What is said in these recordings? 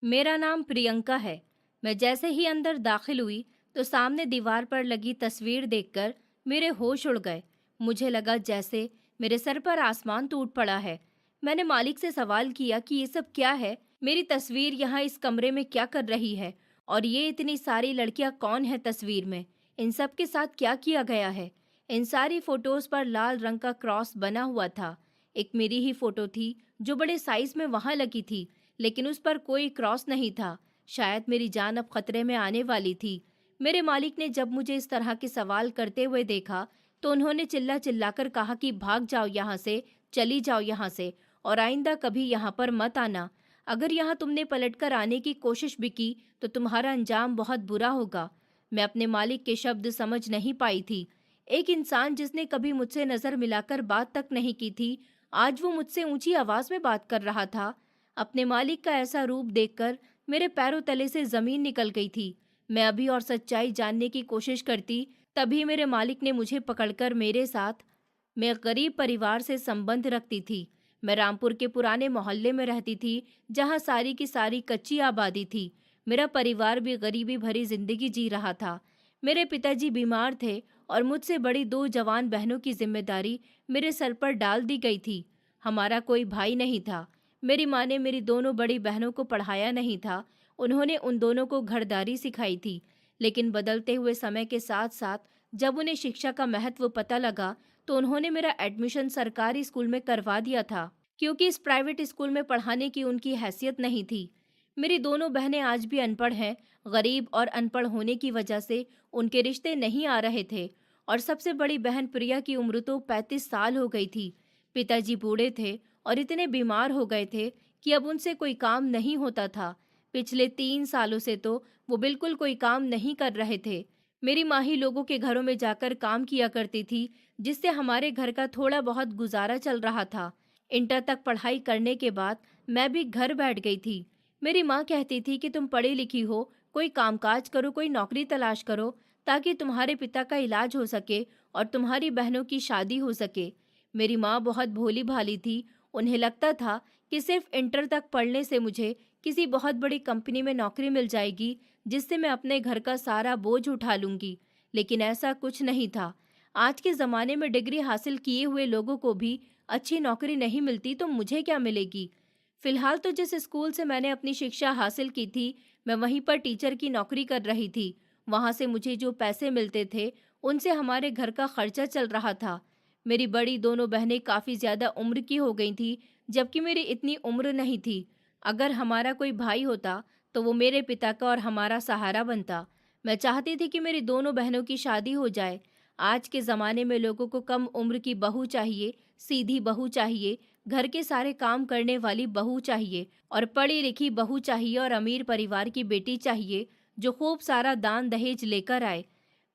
मेरा नाम प्रियंका है। मैं जैसे ही अंदर दाखिल हुई तो सामने दीवार पर लगी तस्वीर देखकर मेरे होश उड़ गए। मुझे लगा जैसे मेरे सर पर आसमान टूट पड़ा है। मैंने मालिक से सवाल किया कि ये सब क्या है, मेरी तस्वीर यहाँ इस कमरे में क्या कर रही है, और ये इतनी सारी लड़कियां कौन है तस्वीर में, इन सब के साथ क्या किया गया है। इन सारी फोटोज पर लाल रंग का क्रॉस बना हुआ था। एक मेरी ही फोटो थी जो बड़े साइज में वहां लगी थी, लेकिन उस पर कोई क्रॉस नहीं था। शायद मेरी जान अब खतरे में आने वाली थी। मेरे मालिक ने जब मुझे इस तरह के सवाल करते हुए देखा तो उन्होंने चिल्ला चिल्लाकर कहा कि भाग जाओ यहाँ से, चली जाओ यहाँ से, और आइंदा कभी यहाँ पर मत आना। अगर यहाँ तुमने पलटकर आने की कोशिश भी की तो तुम्हारा अंजाम बहुत बुरा होगा। मैं अपने मालिक के शब्द समझ नहीं पाई थी। एक इंसान जिसने कभी मुझसे नजर मिलाकर बात तक नहीं की थी, आज वो मुझसे ऊंची आवाज में बात कर रहा था। अपने मालिक का ऐसा रूप देखकर मेरे पैरों तले से जमीन निकल गई थी। मैं अभी और सच्चाई जानने की कोशिश करती, तभी मेरे मालिक ने मुझे पकड़कर मेरे साथ। मैं गरीब परिवार से संबंध रखती थी। मैं रामपुर के पुराने मोहल्ले में रहती थी, जहाँ सारी की सारी कच्ची आबादी थी। मेरा परिवार भी गरीबी भरी जिंदगी जी रहा था। मेरे पिताजी बीमार थे और मुझसे बड़ी दो जवान बहनों की जिम्मेदारी मेरे सर पर डाल दी गई थी। हमारा कोई भाई नहीं था। मेरी माँ ने मेरी दोनों बड़ी बहनों को पढ़ाया नहीं था। उन्होंने उन दोनों को घरदारी सिखाई थी। लेकिन बदलते हुए समय के साथ साथ जब उन्हें शिक्षा का महत्व पता लगा तो उन्होंने मेरा एडमिशन सरकारी स्कूल में करवा दिया था, क्योंकि इस प्राइवेट स्कूल में पढ़ाने की उनकी हैसियत नहीं थी। मेरी दोनों बहनें आज भी अनपढ़ हैं। गरीब और अनपढ़ होने की वजह से उनके रिश्ते नहीं आ रहे थे। और सबसे बड़ी बहन प्रिया की उम्र तो 35 साल हो गई थी। पिताजी बूढ़े थे और इतने बीमार हो गए थे कि अब उनसे कोई काम नहीं होता था। पिछले 3 सालों से तो वो बिल्कुल कोई काम नहीं कर रहे थे। मेरी माँ ही लोगों के घरों में जाकर काम किया करती थी, जिससे हमारे घर का थोड़ा बहुत गुजारा चल रहा था। इंटर तक पढ़ाई करने के बाद मैं भी घर बैठ गई थी। मेरी माँ कहती थी कि तुम पढ़ी लिखी हो, कोई कामकाज करो, कोई नौकरी तलाश करो, ताकि तुम्हारे पिता का इलाज हो सके और तुम्हारी बहनों की शादी हो सके। मेरी माँ बहुत भोली भाली थी। उन्हें लगता था कि सिर्फ इंटर तक पढ़ने से मुझे किसी बहुत बड़ी कंपनी में नौकरी मिल जाएगी, जिससे मैं अपने घर का सारा बोझ उठा लूंगी। लेकिन ऐसा कुछ नहीं था। आज के ज़माने में डिग्री हासिल किए हुए लोगों को भी अच्छी नौकरी नहीं मिलती, तो मुझे क्या मिलेगी। फिलहाल तो जिस स्कूल से मैंने अपनी शिक्षा हासिल की थी, मैं वहीं पर टीचर की नौकरी कर रही थी। वहां से मुझे जो पैसे मिलते थे उनसे हमारे घर का खर्चा चल रहा था। मेरी बड़ी दोनों बहनें काफ़ी ज़्यादा उम्र की हो गई थी, जबकि मेरी इतनी उम्र नहीं थी। अगर हमारा कोई भाई होता तो वो मेरे पिता का और हमारा सहारा बनता। मैं चाहती थी कि मेरी दोनों बहनों की शादी हो जाए। आज के ज़माने में लोगों को कम उम्र की बहू चाहिए, सीधी बहू चाहिए, घर के सारे काम करने वाली बहू चाहिए, और पढ़ी लिखी बहू चाहिए, और अमीर परिवार की बेटी चाहिए जो खूब सारा दान दहेज लेकर आए।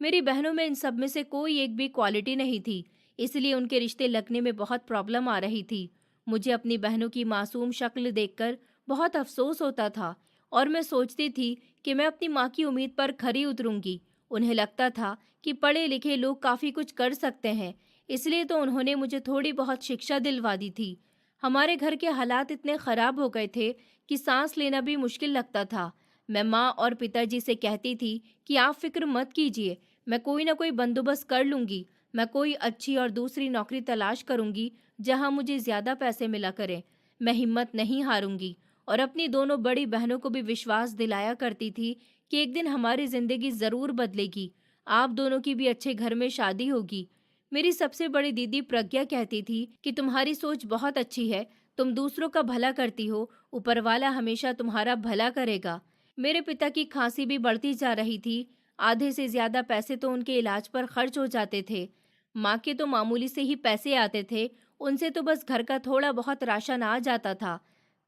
मेरी बहनों में इन सब में से कोई एक भी क्वालिटी नहीं थी, इसलिए उनके रिश्ते लगने में बहुत प्रॉब्लम आ रही थी। मुझे अपनी बहनों की मासूम शक्ल देखकर बहुत अफसोस होता था, और मैं सोचती थी कि मैं अपनी माँ की उम्मीद पर खरी उतरूंगी। उन्हें लगता था कि पढ़े लिखे लोग काफ़ी कुछ कर सकते हैं, इसलिए तो उन्होंने मुझे थोड़ी बहुत शिक्षा दिलवा दी थी। हमारे घर के हालात इतने ख़राब हो गए थे कि सांस लेना भी मुश्किल लगता था। मैं माँ और पिताजी से कहती थी कि आप फिक्र मत कीजिए, मैं कोई ना कोई बंदोबस्त कर लूँगी। मैं कोई अच्छी और दूसरी नौकरी तलाश करूँगी जहाँ मुझे ज़्यादा पैसे मिला करें। मैं हिम्मत नहीं हारूंगी, और अपनी दोनों बड़ी बहनों को भी विश्वास दिलाया करती थी कि एक दिन हमारी ज़िंदगी ज़रूर बदलेगी। आप दोनों की भी अच्छे घर में शादी होगी। मेरी सबसे बड़ी दीदी प्रज्ञा कहती थी कि तुम्हारी सोच बहुत अच्छी है, तुम दूसरों का भला करती हो, ऊपर वाला हमेशा तुम्हारा भला करेगा। मेरे पिता की खांसी भी बढ़ती जा रही थी। आधे से ज्यादा पैसे तो उनके इलाज पर खर्च हो जाते थे। माँ के तो मामूली से ही पैसे आते थे, उनसे तो बस घर का थोड़ा बहुत राशन आ जाता था।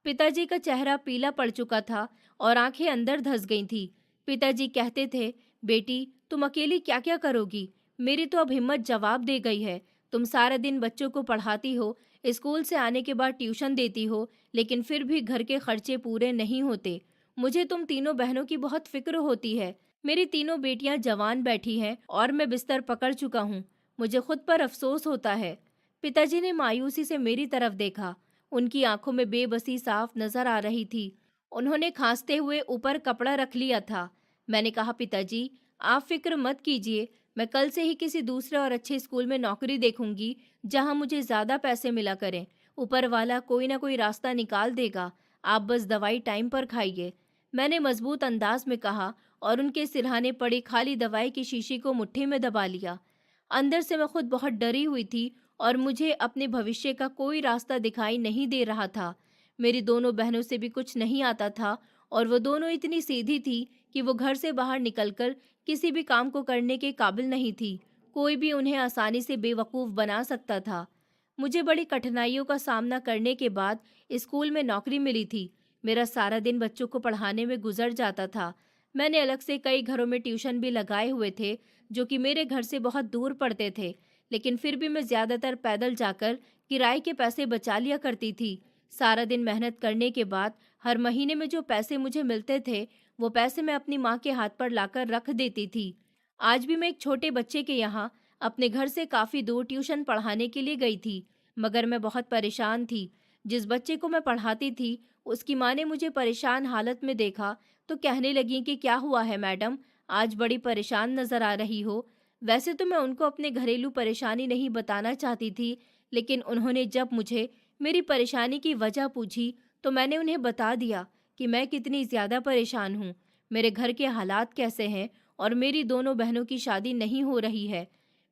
पिताजी का चेहरा पीला पड़ चुका था और आंखें अंदर धंस गई थी। पिताजी कहते थे, बेटी तुम अकेली क्या क्या करोगी, मेरी तो अब हिम्मत जवाब दे गई है। तुम सारा दिन बच्चों को पढ़ाती हो, स्कूल से आने के बाद ट्यूशन देती हो, लेकिन फिर भी घर के खर्चे पूरे नहीं होते। मुझे तुम तीनों बहनों की बहुत फिक्र होती है। मेरी तीनों बेटियां जवान बैठी हैं और मैं बिस्तर पकड़ चुका हूँ। मुझे खुद पर अफसोस होता है। पिताजी ने मायूसी से मेरी तरफ देखा। उनकी आंखों में बेबसी साफ नजर आ रही थी। उन्होंने खांसते हुए ऊपर कपड़ा रख लिया था। मैंने कहा, पिताजी, आप फिक्र मत कीजिए, मैं कल से ही किसी दूसरे और अच्छे स्कूल में नौकरी देखूंगी, जहां मुझे ज़्यादा पैसे मिला करें। ऊपर वाला कोई ना कोई रास्ता निकाल देगा, आप बस दवाई टाइम पर खाइए। मैंने मजबूत अंदाज में कहा और उनके सिरहाने पड़ी खाली दवाई की शीशी को मुट्ठी में दबा लिया। अंदर से मैं खुद बहुत डरी हुई थी और मुझे अपने भविष्य का कोई रास्ता दिखाई नहीं दे रहा था। मेरी दोनों बहनों से भी कुछ नहीं आता था और वो दोनों इतनी सीधी थी कि वो घर से बाहर निकलकर किसी भी काम को करने के काबिल नहीं थी। कोई भी उन्हें आसानी से बेवकूफ़ बना सकता था। मुझे बड़ी कठिनाइयों का सामना करने के बाद स्कूल में नौकरी मिली थी। मेरा सारा दिन बच्चों को पढ़ाने में गुजर जाता था। मैंने अलग से कई घरों में ट्यूशन भी लगाए हुए थे, जो कि मेरे घर से बहुत दूर पड़ते थे, लेकिन फिर भी मैं ज़्यादातर पैदल जाकर किराए के पैसे बचा लिया करती थी। सारा दिन मेहनत करने के बाद हर महीने में जो पैसे मुझे मिलते थे, वो पैसे मैं अपनी माँ के हाथ पर लाकर रख देती थी। आज भी मैं एक छोटे बच्चे के यहाँ अपने घर से काफ़ी दूर ट्यूशन पढ़ाने के लिए गई थी, मगर मैं बहुत परेशान थी। जिस बच्चे को मैं पढ़ाती थी, उसकी माँ ने मुझे परेशान हालत में देखा तो कहने लगी कि क्या हुआ है मैडम, आज बड़ी परेशान नज़र आ रही हो। वैसे तो मैं उनको अपने घरेलू परेशानी नहीं बताना चाहती थी, लेकिन उन्होंने जब मुझे मेरी परेशानी की वजह पूछी तो मैंने उन्हें बता दिया कि मैं कितनी ज़्यादा परेशान हूँ, मेरे घर के हालात कैसे हैं और मेरी दोनों बहनों की शादी नहीं हो रही है।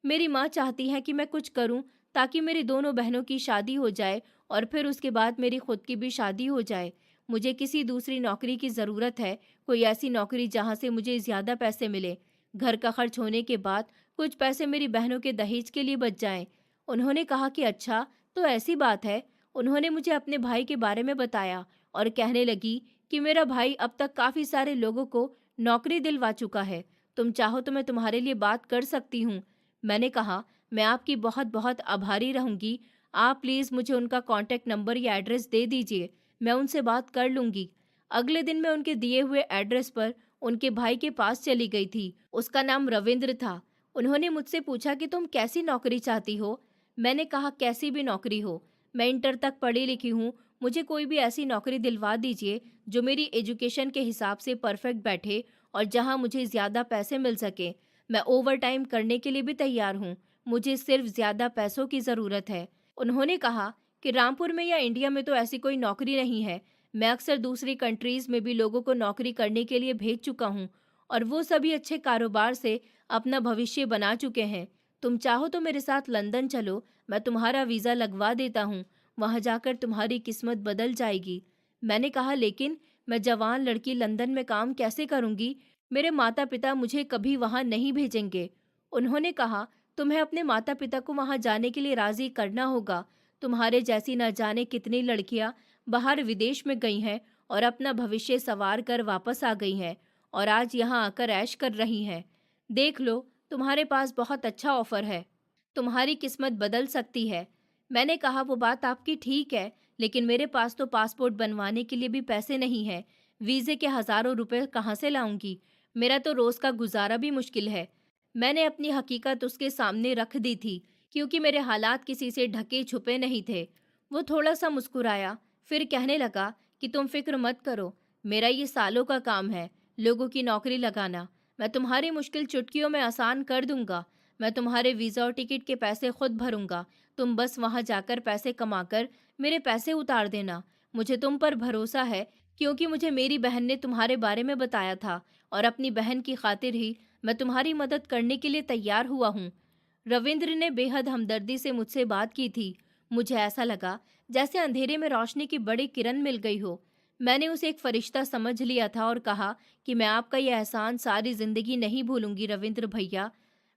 मेरी माँ चाहती है कि मैं कुछ करूँ ताकि मेरी दोनों बहनों की शादी हो जाए और फिर उसके बाद मेरी खुद की भी शादी हो जाए। मुझे किसी दूसरी नौकरी की ज़रूरत है, कोई ऐसी नौकरी जहाँ से मुझे ज़्यादा पैसे मिले। घर का खर्च होने के बाद कुछ पैसे मेरी बहनों के दहेज के लिए बच जाएं। उन्होंने कहा कि अच्छा, तो ऐसी बात है। उन्होंने मुझे अपने भाई के बारे में बताया और कहने लगी कि मेरा भाई अब तक काफ़ी सारे लोगों को नौकरी दिलवा चुका है। तुम चाहो तो मैं तुम्हारे लिए बात कर सकती हूँ। मैंने कहा, मैं आपकी बहुत बहुत आभारी रहूँगी। आप प्लीज़ मुझे उनका कॉन्टैक्ट नंबर या एड्रेस दे दीजिए, मैं उनसे बात कर लूँगी। अगले दिन मैं उनके दिए हुए एड्रेस पर उनके भाई के पास चली गई थी। उसका नाम रविंद्र था। उन्होंने मुझसे पूछा कि तुम कैसी नौकरी चाहती हो? मैंने कहा, कैसी भी नौकरी हो, मैं इंटर तक पढ़ी लिखी हूँ, मुझे कोई भी ऐसी नौकरी दिलवा दीजिए जो मेरी एजुकेशन के हिसाब से परफेक्ट बैठे और जहाँ मुझे ज़्यादा पैसे मिल सके। मैं ओवर टाइम करने के लिए भी तैयार हूँ, मुझे सिर्फ ज़्यादा पैसों की ज़रूरत है। उन्होंने कहा कि रामपुर में या इंडिया में तो ऐसी कोई नौकरी नहीं है। मैं अक्सर दूसरी कंट्रीज़ में भी लोगों को नौकरी करने के लिए भेज चुका हूँ और वो सभी अच्छे कारोबार से अपना भविष्य बना चुके हैं। तुम चाहो तो मेरे साथ लंदन चलो, मैं तुम्हारा वीज़ा लगवा देता हूँ, वहाँ जाकर तुम्हारी किस्मत बदल जाएगी। मैंने कहा, लेकिन मैं जवान लड़की लंदन में काम कैसे करूँगी? मेरे माता पिता मुझे कभी वहाँ नहीं भेजेंगे। उन्होंने कहा, तुम्हें अपने माता पिता को वहाँ जाने के लिए राज़ी करना होगा। तुम्हारे जैसी न जाने कितनी लड़कियाँ बाहर विदेश में गई हैं और अपना भविष्य संवार कर वापस आ गई हैं और आज यहाँ आकर ऐश कर रही हैं। देख लो, तुम्हारे पास बहुत अच्छा ऑफर है, तुम्हारी किस्मत बदल सकती है। मैंने कहा, वो बात आपकी ठीक है, लेकिन मेरे पास तो पासपोर्ट बनवाने के लिए भी पैसे नहीं है। वीज़े के हज़ारों रुपए कहाँ से लाऊंगी? मेरा तो रोज़ का गुजारा भी मुश्किल है। मैंने अपनी हकीकत उसके सामने रख दी थी, क्योंकि मेरे हालात किसी से ढके छुपे नहीं थे। वो थोड़ा सा मुस्कुराया, फिर कहने लगा कि तुम फिक्र मत करो, मेरा ये सालों का काम है, लोगों की नौकरी लगाना। मैं तुम्हारी मुश्किल चुटकियों में आसान कर दूंगा। मैं तुम्हारे वीज़ा और टिकट के पैसे खुद भरूंगा। तुम बस वहां जाकर पैसे कमाकर मेरे पैसे उतार देना। मुझे तुम पर भरोसा है, क्योंकि मुझे मेरी बहन ने तुम्हारे बारे में बताया था और अपनी बहन की खातिर ही मैं तुम्हारी मदद करने के लिए तैयार हुआ हूँ। रविंद्र ने बेहद हमदर्दी से मुझसे बात की थी। मुझे ऐसा लगा जैसे अंधेरे में रोशनी की बड़ी किरण मिल गई हो। मैंने उसे एक फरिश्ता समझ लिया था और कहा कि मैं आपका यह एहसान सारी जिंदगी नहीं भूलूंगी रविंद्र भैया।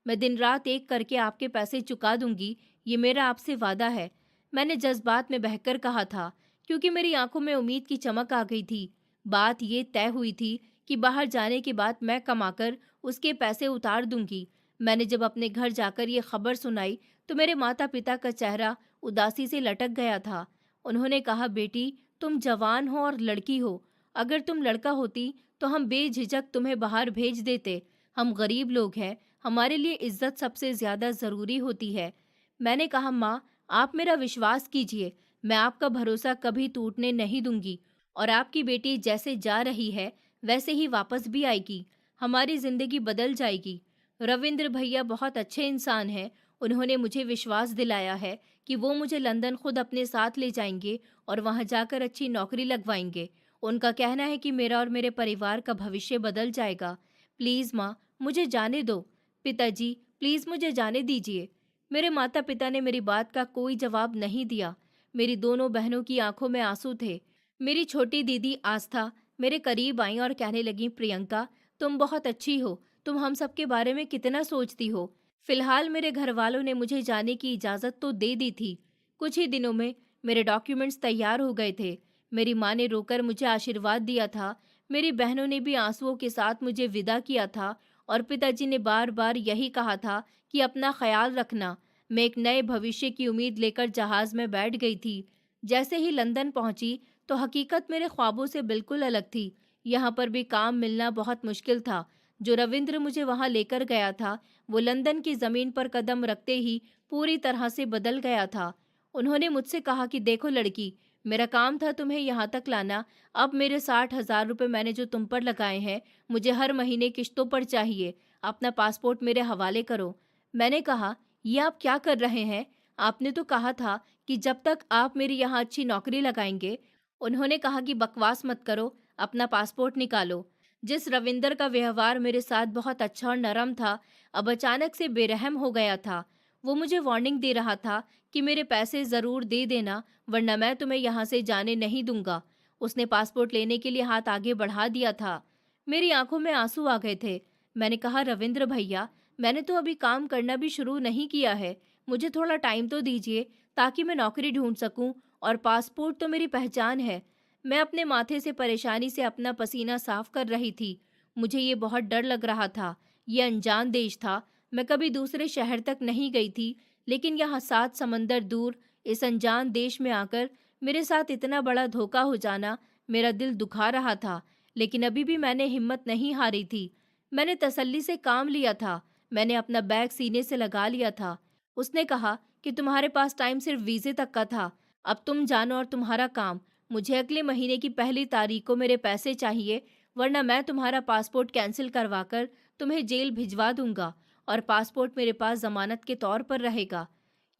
मैं दिन रात एक करके आपके पैसे चुका दूंगी, ये मेरा आपसे वादा है। मैंने जज्बात में बहकर कहा था, क्योंकि मेरी आंखों में उम्मीद की चमक आ गई थी। बात ये तय हुई थी कि बाहर जाने के बाद मैं कमाकर उसके पैसे उतार दूंगी। मैंने जब अपने घर जाकर ये खबर सुनाई तो मेरे माता पिता का चेहरा उदासी से लटक गया था। उन्होंने कहा, बेटी, तुम जवान हो और लड़की हो, अगर तुम लड़का होती तो हम बेझिझक तुम्हें बाहर भेज देते। हम गरीब लोग हैं, हमारे लिए इज्जत सबसे ज़्यादा ज़रूरी होती है। मैंने कहा, माँ, आप मेरा विश्वास कीजिए, मैं आपका भरोसा कभी टूटने नहीं दूंगी। और आपकी बेटी जैसे जा रही है वैसे ही वापस भी आएगी। हमारी जिंदगी बदल जाएगी। रविंद्र भैया बहुत अच्छे इंसान हैं। उन्होंने मुझे विश्वास दिलाया है कि वो मुझे लंदन खुद अपने साथ ले जाएंगे और वहां जाकर अच्छी नौकरी लगवाएंगे। उनका कहना है कि मेरा और मेरे परिवार का भविष्य बदल जाएगा। प्लीज माँ, मुझे जाने दो। पिताजी, प्लीज मुझे जाने दीजिए। मेरे माता पिता ने मेरी बात का कोई जवाब नहीं दिया। मेरी दोनों बहनों की आंखों में आंसू थे। मेरी छोटी दीदी आस्था मेरे करीब आई और कहने लगी, प्रियंका, तुम बहुत अच्छी हो। तुम हम सब के बारे में कितना सोचती हो। फिलहाल मेरे घर वालों ने मुझे जाने की इजाज़त तो दे दी थी। कुछ ही दिनों में मेरे डॉक्यूमेंट्स तैयार हो गए थे। मेरी माँ ने रोकर मुझे आशीर्वाद दिया था। मेरी बहनों ने भी आंसुओं के साथ मुझे विदा किया था और पिताजी ने बार बार यही कहा था कि अपना ख्याल रखना। मैं एक नए भविष्य की उम्मीद लेकर जहाज़ में बैठ गई थी। जैसे ही लंदन पहुंची तो हकीकत मेरे ख्वाबों से बिल्कुल अलग थी। यहाँ पर भी काम मिलना बहुत मुश्किल था। जो रविंद्र मुझे वहाँ लेकर गया था, वो लंदन की ज़मीन पर कदम रखते ही पूरी तरह से बदल गया था। उन्होंने मुझसे कहा कि देखो लड़की, मेरा काम था तुम्हें यहाँ तक लाना। अब मेरे 60,000 रुपये मैंने जो तुम पर लगाए हैं, मुझे हर महीने किश्तों पर चाहिए। अपना पासपोर्ट मेरे हवाले करो। मैंने कहा, ये आप क्या कर रहे हैं? आपने तो कहा था कि जब तक आप मेरी यहाँ अच्छी नौकरी लगाएंगे। उन्होंने कहा कि बकवास मत करो, अपना पासपोर्ट निकालो। जिस रविंदर का व्यवहार मेरे साथ बहुत अच्छा और नरम था, अब अचानक से बेरहम हो गया था। वो मुझे वार्निंग दे रहा था कि मेरे पैसे ज़रूर दे देना, वरना मैं तुम्हें यहाँ से जाने नहीं दूंगा। उसने पासपोर्ट लेने के लिए हाथ आगे बढ़ा दिया था। मेरी आंखों में आंसू आ गए थे। मैंने कहा, रविंद्र भैया, मैंने तो अभी काम करना भी शुरू नहीं किया है। मुझे थोड़ा टाइम तो दीजिए ताकि मैं नौकरी ढूंढ सकूं, और पासपोर्ट तो मेरी पहचान है। मैं अपने माथे से परेशानी से अपना पसीना साफ कर रही थी। मुझे ये बहुत डर लग रहा था। ये अनजान देश था। मैं कभी दूसरे शहर तक नहीं गई थी, लेकिन यहाँ 7 समंदर दूर इस अनजान देश में आकर मेरे साथ इतना बड़ा धोखा हो जाना मेरा दिल दुखा रहा था। लेकिन अभी भी मैंने हिम्मत नहीं हारी थी। मैंने तसल्ली से काम लिया था। मैंने अपना बैग सीने से लगा लिया था। उसने कहा कि तुम्हारे पास टाइम सिर्फ वीज़े तक का था। अब तुम जानो और तुम्हारा काम। मुझे अगले महीने की पहली तारीख को मेरे पैसे चाहिए, वरना मैं तुम्हारा पासपोर्ट कैंसिल करवाकर तुम्हें जेल भिजवा दूंगा और पासपोर्ट मेरे पास जमानत के तौर पर रहेगा।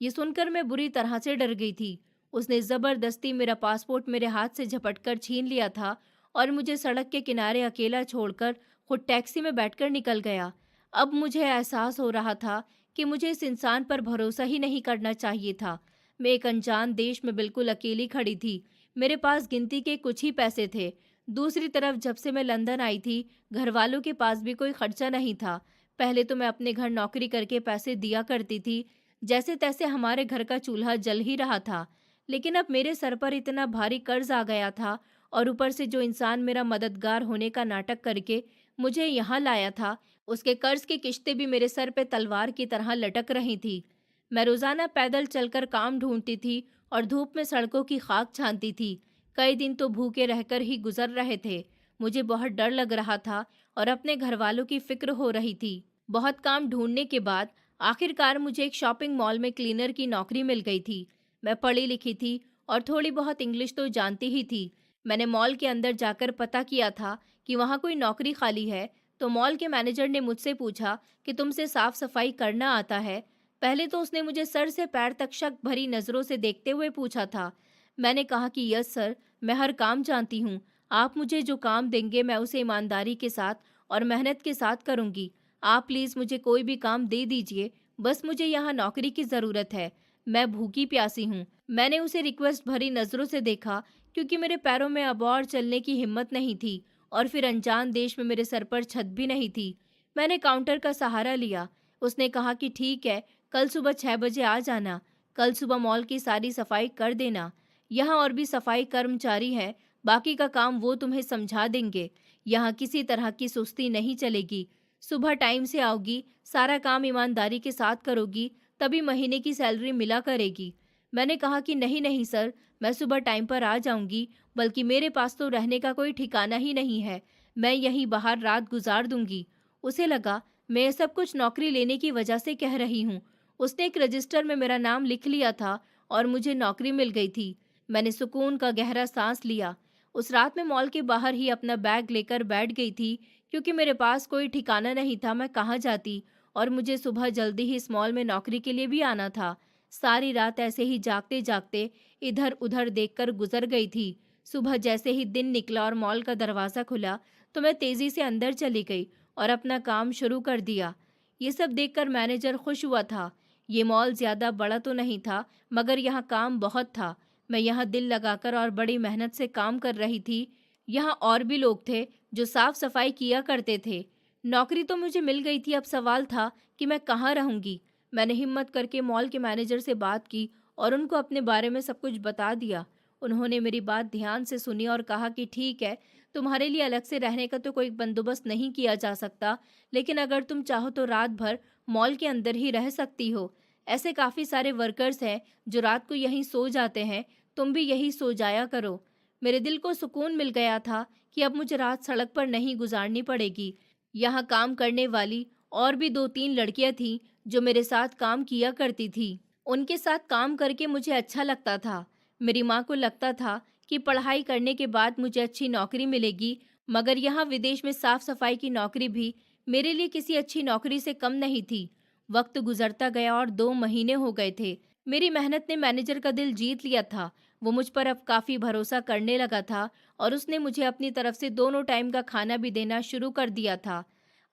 ये सुनकर मैं बुरी तरह से डर गई थी। उसने ज़बरदस्ती मेरा पासपोर्ट मेरे हाथ से झपटकर छीन लिया था और मुझे सड़क के किनारे अकेला छोड़कर खुद टैक्सी में बैठकर निकल गया। अब मुझे एहसास हो रहा था कि मुझे इस इंसान पर भरोसा ही नहीं करना चाहिए था। मैं एक अनजान देश में बिल्कुल अकेली खड़ी थी। मेरे पास गिनती के कुछ ही पैसे थे। दूसरी तरफ जब से मैं लंदन आई थी, घर वालों के पास भी कोई खर्चा नहीं था। पहले तो मैं अपने घर नौकरी करके पैसे दिया करती थी। जैसे तैसे हमारे घर का चूल्हा जल ही रहा था। लेकिन अब मेरे सर पर इतना भारी कर्ज आ गया था, और ऊपर से जो इंसान मेरा मददगार होने का नाटक करके मुझे यहाँ लाया था, उसके कर्ज की किश्तें भी मेरे सर पे तलवार की तरह लटक रही थी। मैं रोजाना पैदल चलकर काम ढूंढती थी और धूप में सड़कों की खाक छानती थी। कई दिन तो भूखे रहकर ही गुजर रहे थे। मुझे बहुत डर लग रहा था और अपने घर वालों की फिक्र हो रही थी। बहुत काम ढूंढने के बाद आखिरकार मुझे एक शॉपिंग मॉल में क्लीनर की नौकरी मिल गई थी। मैं पढ़ी लिखी थी और थोड़ी बहुत इंग्लिश तो जानती ही थी। मैंने मॉल के अंदर जाकर पता किया था कि वहाँ कोई नौकरी खाली है। तो मॉल के मैनेजर ने मुझसे पूछा कि तुमसे साफ सफाई करना आता है। पहले तो उसने मुझे सर से पैर तक शक भरी नज़रों से देखते हुए पूछा था। मैंने कहा कि यस सर, मैं हर काम जानती हूँ। आप मुझे जो काम देंगे मैं उसे ईमानदारी के साथ और मेहनत के साथ करूँगी। आप प्लीज़ मुझे कोई भी काम दे दीजिए। बस मुझे यहाँ नौकरी की ज़रूरत है। मैं भूखी प्यासी हूँ। मैंने उसे रिक्वेस्ट भरी नज़रों से देखा, क्योंकि मेरे पैरों में अब और चलने की हिम्मत नहीं थी, और फिर अनजान देश में मेरे सर पर छत भी नहीं थी। मैंने काउंटर का सहारा लिया। उसने कहा कि ठीक है, कल सुबह 6 बजे आ जाना। कल सुबह मॉल की सारी सफाई कर देना। यहाँ और भी सफाई कर्मचारी हैं, बाकी का काम वो तुम्हें समझा देंगे। यहाँ किसी तरह की सुस्ती नहीं चलेगी। सुबह टाइम से आओगी, सारा काम ईमानदारी के साथ करोगी, तभी महीने की सैलरी मिला करेगी। मैंने कहा कि नहीं नहीं सर, मैं सुबह टाइम पर आ जाऊंगी, बल्कि मेरे पास तो रहने का कोई ठिकाना ही नहीं है। मैं यहीं बाहर रात गुजार दूंगी। उसे लगा मैं ये सब कुछ नौकरी लेने की वजह से कह रही हूँ। उसने एक रजिस्टर में मेरा नाम लिख लिया था और मुझे नौकरी मिल गई थी। मैंने सुकून का गहरा सांस लिया। उस रात मैं मॉल के बाहर ही अपना बैग लेकर बैठ गई थी, क्योंकि मेरे पास कोई ठिकाना नहीं था मैं कहाँ जाती, और मुझे सुबह जल्दी ही इस मॉल में नौकरी के लिए भी आना था। सारी रात ऐसे ही जागते-जागते इधर-उधर देखकर गुजर गई थी। सुबह जैसे ही दिन निकला और मॉल का दरवाज़ा खुला, तो मैं तेज़ी से अंदर चली गई और अपना काम शुरू कर दिया। ये सब देखकर मैनेजर खुश हुआ था। ये मॉल ज़्यादा बड़ा तो नहीं था, मगर यहाँ काम बहुत था। मैं यहाँ दिल लगाकर और बड़ी मेहनत से काम कर रही थी। यहाँ और भी लोग थे जो साफ सफाई किया करते थे। नौकरी तो मुझे मिल गई थी, अब सवाल था कि मैं कहाँ रहूँगी। मैंने हिम्मत करके मॉल के मैनेजर से बात की और उनको अपने बारे में सब कुछ बता दिया। उन्होंने मेरी बात ध्यान से सुनी और कहा कि ठीक है, तुम्हारे लिए अलग से रहने का तो कोई बंदोबस्त नहीं किया जा सकता, लेकिन अगर तुम चाहो तो रात भर मॉल के अंदर ही रह सकती हो। ऐसे काफ़ी सारे वर्कर्स हैं जो रात को यहीं सो जाते हैं, तुम भी यही सो जाया करो। मेरे दिल को सुकून मिल गया था कि अब मुझे रात सड़क पर नहीं गुजारनी पड़ेगी। यहाँ काम करने वाली और भी 2-3 लड़कियां थीं जो मेरे साथ काम किया करती थी। उनके साथ काम करके मुझे अच्छा लगता था। मेरी माँ को लगता था कि पढ़ाई करने के बाद मुझे अच्छी नौकरी मिलेगी, मगर यहाँ विदेश में साफ सफाई की नौकरी भी मेरे लिए किसी अच्छी नौकरी से कम नहीं थी। वक्त गुजरता गया और 2 महीने हो गए थे। मेरी मेहनत ने मैनेजर का दिल जीत लिया था। वो मुझ पर अब काफ़ी भरोसा करने लगा था और उसने मुझे अपनी तरफ से दोनों टाइम का खाना भी देना शुरू कर दिया था।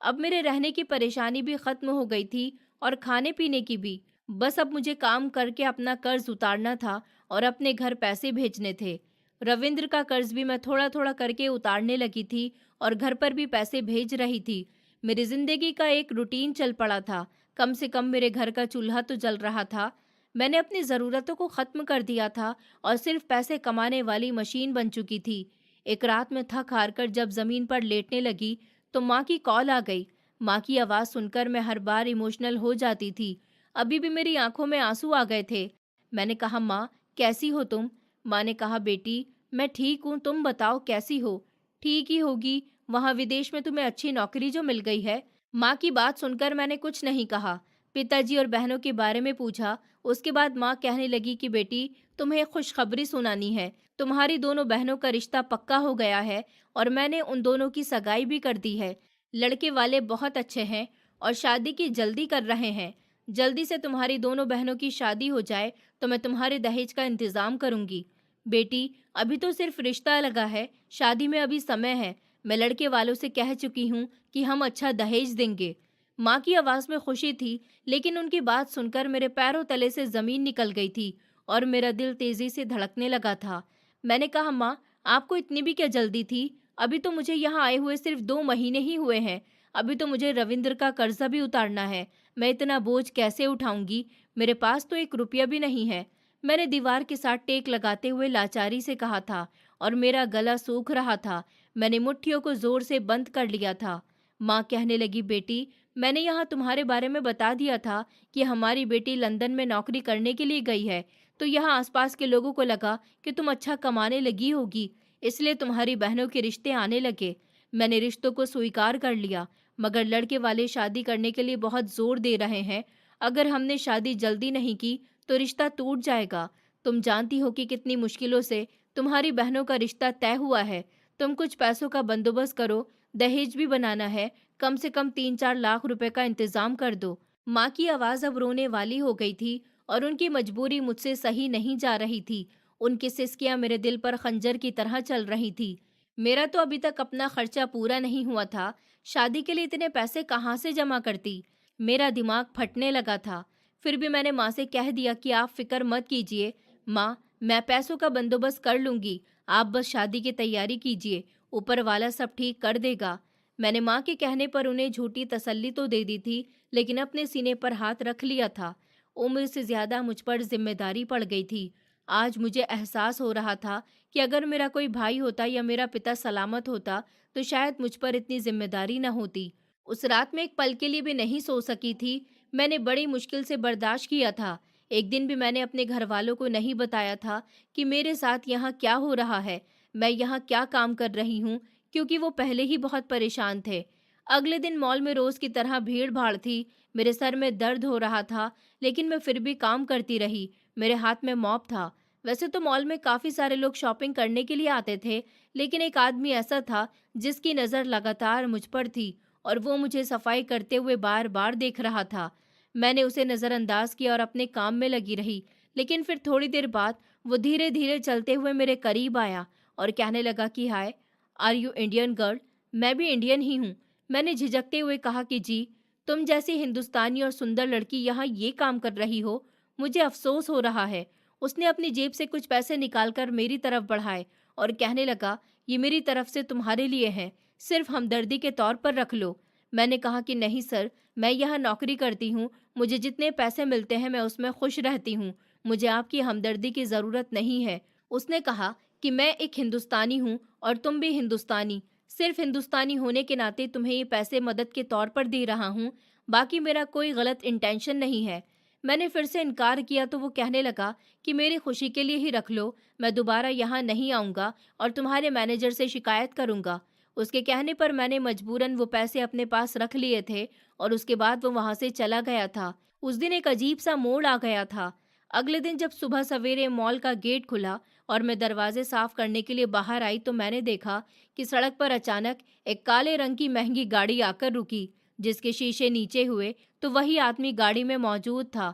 अब मेरे रहने की परेशानी भी ख़त्म हो गई थी और खाने-पीने की भी। बस अब मुझे काम करके अपना कर्ज उतारना था और अपने घर पैसे भेजने थे। रविंद्र का कर्ज भी मैं थोड़ा-थोड़ा करके उतारने लगी थी और घर पर भी पैसे भेज रही थी। मेरी ज़िंदगी का एक रूटीन चल पड़ा था। कम से कम मेरे घर का चूल्हा तो जल रहा था। मैंने अपनी ज़रूरतों को ख़त्म कर दिया था और सिर्फ पैसे कमाने वाली मशीन बन चुकी थी। एक रात में थक हार कर जब ज़मीन पर लेटने लगी, तो माँ की कॉल आ गई। माँ की आवाज़ सुनकर मैं हर बार इमोशनल हो जाती थी। अभी भी मेरी आंखों में आंसू आ गए थे। मैंने कहा, माँ कैसी हो तुम? माँ ने कहा, बेटी मैं ठीक हूँ, तुम बताओ कैसी हो? ठीक ही होगी, वहाँ विदेश में तुम्हें अच्छी नौकरी जो मिल गई है। माँ की बात सुनकर मैंने कुछ नहीं कहा। पिताजी और बहनों के बारे में पूछा। उसके बाद माँ कहने लगी कि बेटी तुम्हें खुशखबरी सुनानी है। तुम्हारी दोनों बहनों का रिश्ता पक्का हो गया है और मैंने उन दोनों की सगाई भी कर दी है। लड़के वाले बहुत अच्छे हैं और शादी की जल्दी कर रहे हैं। जल्दी से तुम्हारी दोनों बहनों की शादी हो जाए तो मैं तुम्हारे दहेज का इंतजाम करूंगी। बेटी अभी तो सिर्फ रिश्ता लगा है, शादी में अभी समय है। मैं लड़के वालों से कह चुकी हूँ कि हम अच्छा दहेज देंगे। माँ की आवाज़ में खुशी थी, लेकिन उनकी बात सुनकर मेरे पैरों तले से ज़मीन निकल गई थी और मेरा दिल तेज़ी से धड़कने लगा था। मैंने कहा, माँ आपको इतनी भी क्या जल्दी थी? अभी तो मुझे यहाँ आए हुए सिर्फ 2 महीने ही हुए हैं। अभी तो मुझे रविंद्र का कर्जा भी उतारना है। मैं इतना बोझ कैसे उठाऊंगी? मेरे पास तो 1 रुपया भी नहीं है। मैंने दीवार के साथ टेक लगाते हुए लाचारी से कहा था और मेरा गला सूख रहा था। मैंने मुट्ठियों को जोर से बंद कर लिया था। माँ कहने लगी, बेटी मैंने यहाँ तुम्हारे बारे में बता दिया था कि हमारी बेटी लंदन में नौकरी करने के लिए गई है, तो यहाँ आसपास के लोगों को लगा कि तुम अच्छा कमाने लगी होगी, इसलिए तुम्हारी बहनों के रिश्ते आने लगे। मैंने रिश्तों को स्वीकार कर लिया, मगर लड़के वाले शादी करने के लिए बहुत जोर दे रहे हैं। अगर हमने शादी जल्दी नहीं की तो रिश्ता टूट जाएगा। तुम जानती हो कि कितनी मुश्किलों से तुम्हारी बहनों का रिश्ता तय हुआ है। तुम कुछ पैसों का बंदोबस्त करो, दहेज भी बनाना है, कम से कम 3-4 लाख रुपए का इंतजाम कर दो। माँ की आवाज़ अब रोने वाली हो गई थी और उनकी मजबूरी मुझसे सही नहीं जा रही थी। उनकी सिसकियाँ मेरे दिल पर खंजर की तरह चल रही थी। मेरा तो अभी तक अपना खर्चा पूरा नहीं हुआ था। शादी के लिए इतने पैसे कहाँ से जमा करती? मेरा दिमाग फटने लगा था। फिर भी मैंने माँ से कह दिया कि आप फिक्र मत कीजिए। माँ मैं पैसों का बंदोबस्त कर लूँगी, आप बस शादी की तैयारी कीजिए, ऊपर वाला सब ठीक कर देगा। मैंने माँ के कहने पर उन्हें झूठी तसल्ली तो दे दी थी, लेकिन अपने सीने पर हाथ रख लिया था। उम्र से ज्यादा मुझ पर जिम्मेदारी पड़ गई थी। आज मुझे एहसास हो रहा था कि अगर मेरा कोई भाई होता या मेरा पिता सलामत होता तो शायद मुझ पर इतनी जिम्मेदारी न होती। उस रात में एक पल के लिए भी नहीं सो सकी थी। मैंने बड़ी मुश्किल से बर्दाश्त किया था। एक दिन भी मैंने अपने घर वालों को नहीं बताया था कि मेरे साथ यहाँ क्या हो रहा है, मैं यहाँ क्या काम कर रही हूँ, क्योंकि वो पहले ही बहुत परेशान थे। अगले दिन मॉल में रोज की तरह भीड़ भाड़ थी। मेरे सर में दर्द हो रहा था, लेकिन मैं फिर भी काम करती रही। मेरे हाथ में मॉप था। वैसे तो मॉल में काफी सारे लोग शॉपिंग करने के लिए आते थे, लेकिन एक आदमी ऐसा था जिसकी नज़र लगातार मुझ पर थी और वो मुझे सफाई करते हुए बार बार देख रहा था। मैंने उसे नज़रअंदाज किया और अपने काम में लगी रही, लेकिन फिर थोड़ी देर बाद वो धीरे धीरे चलते हुए मेरे करीब आया और कहने लगा कि हाय, आर यू इंडियन गर्ल? मैं भी इंडियन ही हूँ। मैंने झिझकते हुए कहा कि जी। तुम जैसी हिंदुस्तानी और सुंदर लड़की यहाँ ये काम कर रही हो, मुझे अफसोस हो रहा है। उसने अपनी जेब से कुछ पैसे निकालकर मेरी तरफ बढ़ाए और कहने लगा, ये मेरी तरफ से तुम्हारे लिए हैं, सिर्फ हमदर्दी के तौर पर रख लो। मैंने कहा कि नहीं सर, मैं यहाँ नौकरी करती हूँ, मुझे जितने पैसे मिलते हैं मैं उसमें खुश रहती हूँ, मुझे आपकी हमदर्दी की ज़रूरत नहीं है। उसने कहा कि मैं एक हिंदुस्तानी हूँ और तुम भी हिंदुस्तानी, सिर्फ हिंदुस्तानी होने के नाते तुम्हें ये पैसे मदद के तौर पर दे रहा हूँ, बाकी मेरा कोई गलत इंटेंशन नहीं है। मैंने फिर से इनकार किया तो वो कहने लगा कि मेरी खुशी के लिए ही रख लो, मैं दोबारा यहाँ नहीं आऊँगा और तुम्हारे मैनेजर से शिकायत करूँगा। उसके कहने पर मैंने मजबूरन वो पैसे अपने पास रख लिए थे और उसके बाद वो वहाँ से चला गया था। उस दिन एक अजीब सा मोड़ आ गया था। अगले दिन जब सुबह सवेरे मॉल का गेट खुला और मैं दरवाजे साफ करने के लिए बाहर आई तो मैंने देखा कि सड़क पर अचानक एक काले रंग की महंगी गाड़ी आकर रुकी, जिसके शीशे नीचे हुए तो वही आदमी गाड़ी में मौजूद था।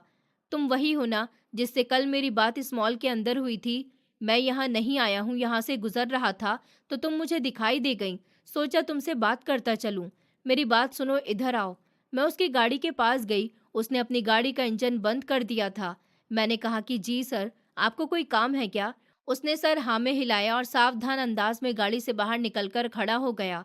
तुम वही हो ना जिससे कल मेरी बात इस मॉल के अंदर हुई थी? मैं यहाँ नहीं आया हूँ, यहाँ से गुजर रहा था तो तुम मुझे दिखाई दे गई, सोचा तुमसे बात करता चलूं। मेरी बात सुनो, इधर आओ। मैं उसकी गाड़ी के पास गई। उसने अपनी गाड़ी का इंजन बंद कर दिया था। मैंने कहा कि जी सर, आपको कोई काम है क्या? उसने सर हाँ में हिलाया और सावधान अंदाज में गाड़ी से बाहर निकलकर खड़ा हो गया।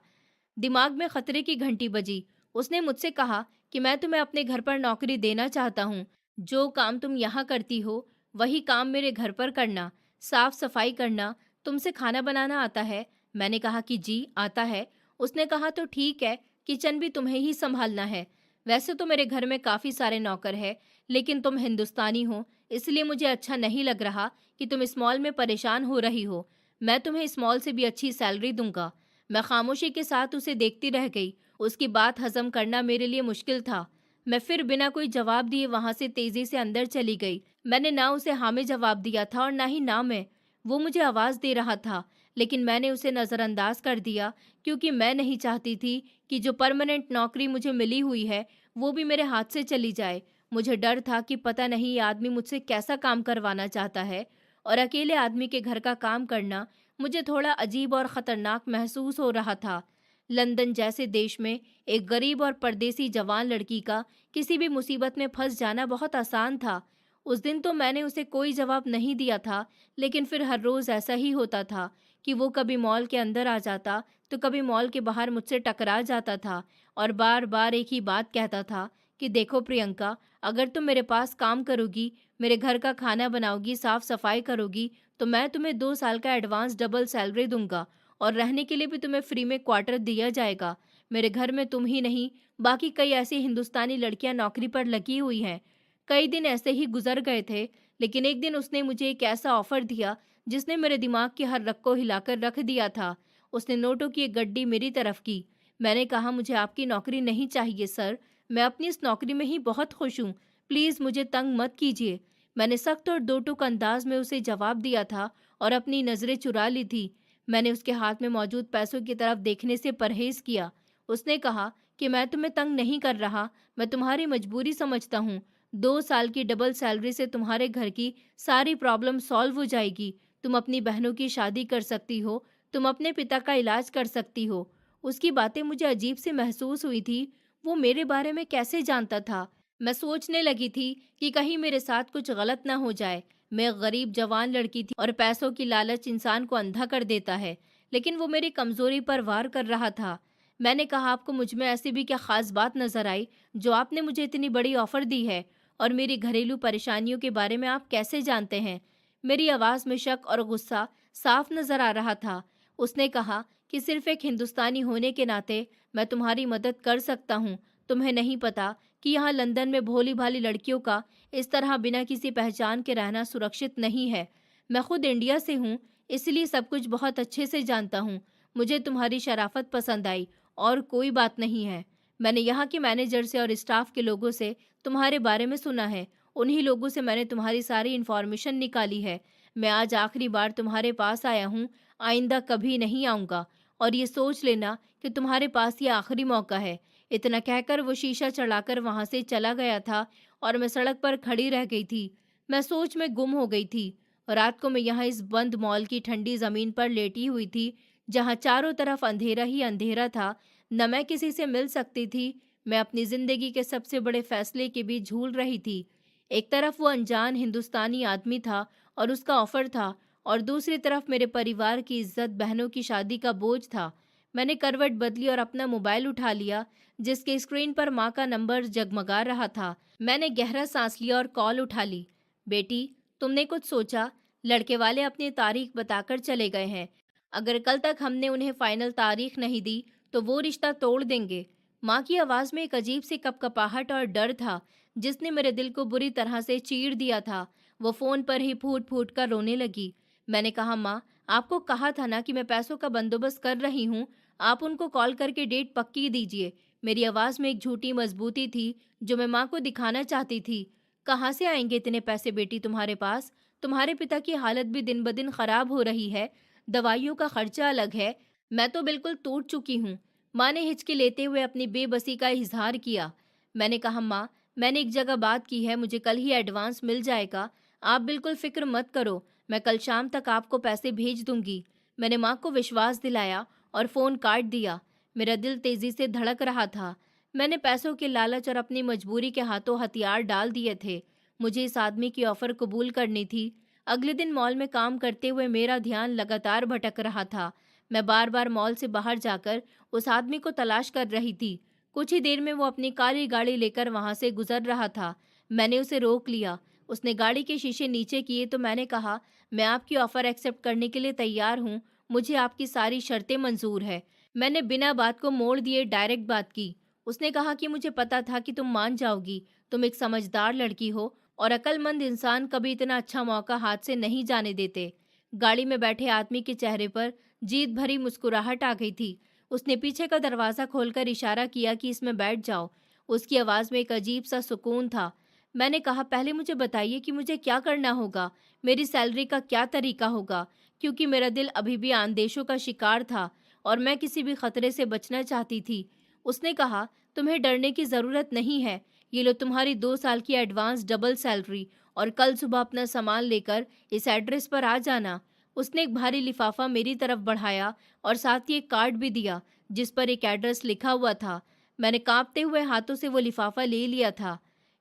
दिमाग में खतरे की घंटी बजी। उसने मुझसे कहा कि मैं तुम्हें अपने घर पर नौकरी देना चाहता हूँ। जो काम तुम यहाँ करती हो, वही काम मेरे घर पर करना। साफ सफाई करना। तुमसे खाना बनाना आता है? मैंने कहा कि जी आता है। उसने कहा तो ठीक है, किचन भी तुम्हें ही संभालना है। वैसे तो मेरे घर में काफ़ी सारे नौकर हैं, लेकिन तुम हिंदुस्तानी हो, इसलिए मुझे अच्छा नहीं लग रहा कि तुम इस मॉल में परेशान हो रही हो। मैं तुम्हें इस मॉल से भी अच्छी सैलरी दूंगा। मैं खामोशी के साथ उसे देखती रह गई। उसकी बात हजम करना मेरे लिए मुश्किल था। मैं फिर बिना कोई जवाब दिए वहां से तेजी से अंदर चली गई। मैंने ना उसे हाँ में जवाब दिया था और ना ही ना में। वो मुझे आवाज़ दे रहा था, लेकिन मैंने उसे नज़रअंदाज कर दिया, क्योंकि मैं नहीं चाहती थी कि जो परमानेंट नौकरी मुझे मिली हुई है वो भी मेरे हाथ से चली जाए। मुझे डर था कि पता नहीं ये आदमी मुझसे कैसा काम करवाना चाहता है, और अकेले आदमी के घर का काम करना मुझे थोड़ा अजीब और ख़तरनाक महसूस हो रहा था। लंदन जैसे देश में एक गरीब और परदेसी जवान लड़की का किसी भी मुसीबत में फंस जाना बहुत आसान था। उस दिन तो मैंने उसे कोई जवाब नहीं दिया था, लेकिन फिर हर रोज़ ऐसा ही होता था कि वो कभी मॉल के अंदर आ जाता तो कभी मॉल के बाहर मुझसे टकरा जाता था और बार बार एक ही बात कहता था कि देखो प्रियंका, अगर तुम मेरे पास काम करोगी, मेरे घर का खाना बनाओगी, साफ सफाई करोगी, तो मैं तुम्हें 2 साल का एडवांस डबल सैलरी दूंगा और रहने के लिए भी तुम्हें फ्री में क्वार्टर दिया जाएगा। मेरे घर में तुम ही नहीं, बाकी कई ऐसी हिंदुस्तानी लड़कियां नौकरी पर लगी हुई हैं। कई दिन ऐसे ही गुजर गए थे, लेकिन एक दिन उसने मुझे एक ऐसा ऑफर दिया जिसने मेरे दिमाग की हर रग को हिलाकर रख दिया था। उसने नोटों की एक गड्डी मेरी तरफ की। मैंने कहा मुझे आपकी नौकरी नहीं चाहिए सर, मैं अपनी इस नौकरी में ही बहुत खुश हूँ, प्लीज़ मुझे तंग मत कीजिए। मैंने सख्त और दो टूक अंदाज में उसे जवाब दिया था और अपनी नज़रें चुरा ली थी। मैंने उसके हाथ में मौजूद पैसों की तरफ देखने से परहेज किया। उसने कहा कि मैं तुम्हें तंग नहीं कर रहा, मैं तुम्हारी मजबूरी समझता हूँ। 2 साल की डबल सैलरी से तुम्हारे घर की सारी प्रॉब्लम सॉल्व हो जाएगी। तुम अपनी बहनों की शादी कर सकती हो, तुम अपने पिता का इलाज कर सकती हो। उसकी बातें मुझे अजीब सी महसूस हुई थी। वो मेरे बारे में कैसे जानता था? मैं सोचने लगी थी कि कहीं मेरे साथ कुछ गलत ना हो जाए। मैं एक गरीब जवान लड़की थी और पैसों की लालच इंसान को अंधा कर देता है, लेकिन वो मेरी कमजोरी पर वार कर रहा था। मैंने कहा आपको मुझ में ऐसी भी क्या खास बात नजर आई जो आपने मुझे इतनी बड़ी ऑफर दी है, और मेरी घरेलू परेशानियों के बारे में आप कैसे जानते हैं? मेरी आवाज़ में शक और गुस्सा साफ नजर आ रहा था। उसने कहा कि सिर्फ एक हिंदुस्तानी होने के नाते मैं तुम्हारी मदद कर सकता हूँ। तुम्हें नहीं पता कि यहाँ लंदन में भोली भाली लड़कियों का इस तरह बिना किसी पहचान के रहना सुरक्षित नहीं है। मैं खुद इंडिया से हूँ, इसलिए सब कुछ बहुत अच्छे से जानता हूँ। मुझे तुम्हारी शराफत पसंद आई और कोई बात नहीं है। मैंने यहाँ के मैनेजर से और स्टाफ के लोगों से तुम्हारे बारे में सुना है। उन्हीं लोगों से मैंने तुम्हारी सारी इन्फॉर्मेशन निकाली है। मैं आज आखिरी बार तुम्हारे पास आया हूँ। आइंदा कभी नहीं आऊँगा और ये सोच लेना कि तुम्हारे पास ये आखिरी मौका है। इतना कहकर वो शीशा चढ़ाकर वहाँ से चला गया था और मैं सड़क पर खड़ी रह गई थी। मैं सोच में गुम हो गई थी। रात को मैं यहाँ इस बंद मॉल की ठंडी ज़मीन पर लेटी हुई थी, जहाँ चारों तरफ अंधेरा ही अंधेरा था। न मैं किसी से मिल सकती थी, मैं अपनी ज़िंदगी के सबसे बड़े फैसले के बीच झूल रही थी। एक तरफ वो अनजान हिंदुस्तानी आदमी था और उसका ऑफर था, और दूसरी तरफ मेरे परिवार की इज्जत, बहनों की शादी का बोझ था। मैंने करवट बदली और अपना मोबाइल उठा लिया, जिसके स्क्रीन पर माँ का नंबर जगमगा रहा था। मैंने गहरा सांस लिया और कॉल उठा ली। बेटी, तुमने कुछ सोचा? लड़के वाले अपनी तारीख बताकर चले गए हैं। अगर कल तक हमने उन्हें फाइनल तारीख नहीं दी तो वो रिश्ता तोड़ देंगे। माँ की आवाज़ में एक अजीब सी कपकपाहट और डर था, जिसने मेरे दिल को बुरी तरह से चीर दिया था। वो फ़ोन पर ही फूट फूट कर रोने लगी। मैंने कहा, माँ, आपको कहा था ना कि मैं पैसों का बंदोबस्त कर रही हूँ। आप उनको कॉल करके डेट पक्की दीजिए। मेरी आवाज़ में एक झूठी मजबूती थी जो मैं माँ को दिखाना चाहती थी। कहाँ से आएंगे इतने पैसे बेटी तुम्हारे पास? तुम्हारे पिता की हालत भी दिन ब दिन खराब हो रही है। दवाइयों का खर्चा अलग है। मैं तो बिल्कुल टूट चुकी हूँ। माँ ने हिचकी लेते हुए अपनी बेबसी का इजहार किया। मैंने कहा, माँ, मैंने एक जगह बात की है, मुझे कल ही एडवांस मिल जाएगा। आप बिल्कुल फिक्र मत करो, मैं कल शाम तक आपको पैसे भेज दूंगी। मैंने माँ को विश्वास दिलाया और फ़ोन काट दिया। मेरा दिल तेज़ी से धड़क रहा था। मैंने पैसों के लालच और अपनी मजबूरी के हाथों हथियार डाल दिए थे। मुझे इस आदमी की ऑफ़र कबूल करनी थी। अगले दिन मॉल में काम करते हुए मेरा ध्यान लगातार भटक रहा था। मैं बार बार मॉल से बाहर जाकर उस आदमी को तलाश कर रही थी। कुछ ही देर में वो अपनी काली गाड़ी लेकर वहां से गुजर रहा था। मैंने उसे रोक लिया। उसने गाड़ी के शीशे नीचे किए तो मैंने कहा, मैं आपकी ऑफ़र एक्सेप्ट करने के लिए तैयार हूँ। मुझे आपकी सारी शर्तें मंजूर है। मैंने बिना बात को मोड़ दिए डायरेक्ट बात की। उसने कहा कि मुझे पता था कि तुम मान जाओगी। तुम एक समझदार लड़की हो और अक्लमंद इंसान कभी इतना अच्छा मौका हाथ से नहीं जाने देते। गाड़ी में बैठे आदमी के चेहरे पर जीत भरी मुस्कुराहट आ गई थी। उसने पीछे का दरवाज़ा खोलकर इशारा किया कि इसमें बैठ जाओ। उसकी आवाज़ में एक अजीब सा सुकून था। मैंने कहा, पहले मुझे बताइए कि मुझे क्या करना होगा, मेरी सैलरी का क्या तरीका होगा, क्योंकि मेरा दिल अभी भी आंदेशों का शिकार था और मैं किसी भी खतरे से बचना चाहती थी। उसने कहा, तुम्हें डरने की ज़रूरत नहीं है। ये लो तुम्हारी 2 साल की एडवांस डबल सैलरी, और कल सुबह अपना सामान लेकर इस एड्रेस पर आ जाना। उसने एक भारी लिफाफा मेरी तरफ बढ़ाया और साथ ही एक कार्ड भी दिया, जिस पर एक एड्रेस लिखा हुआ था। मैंने कांपते हुए हाथों से वो लिफाफा ले लिया था।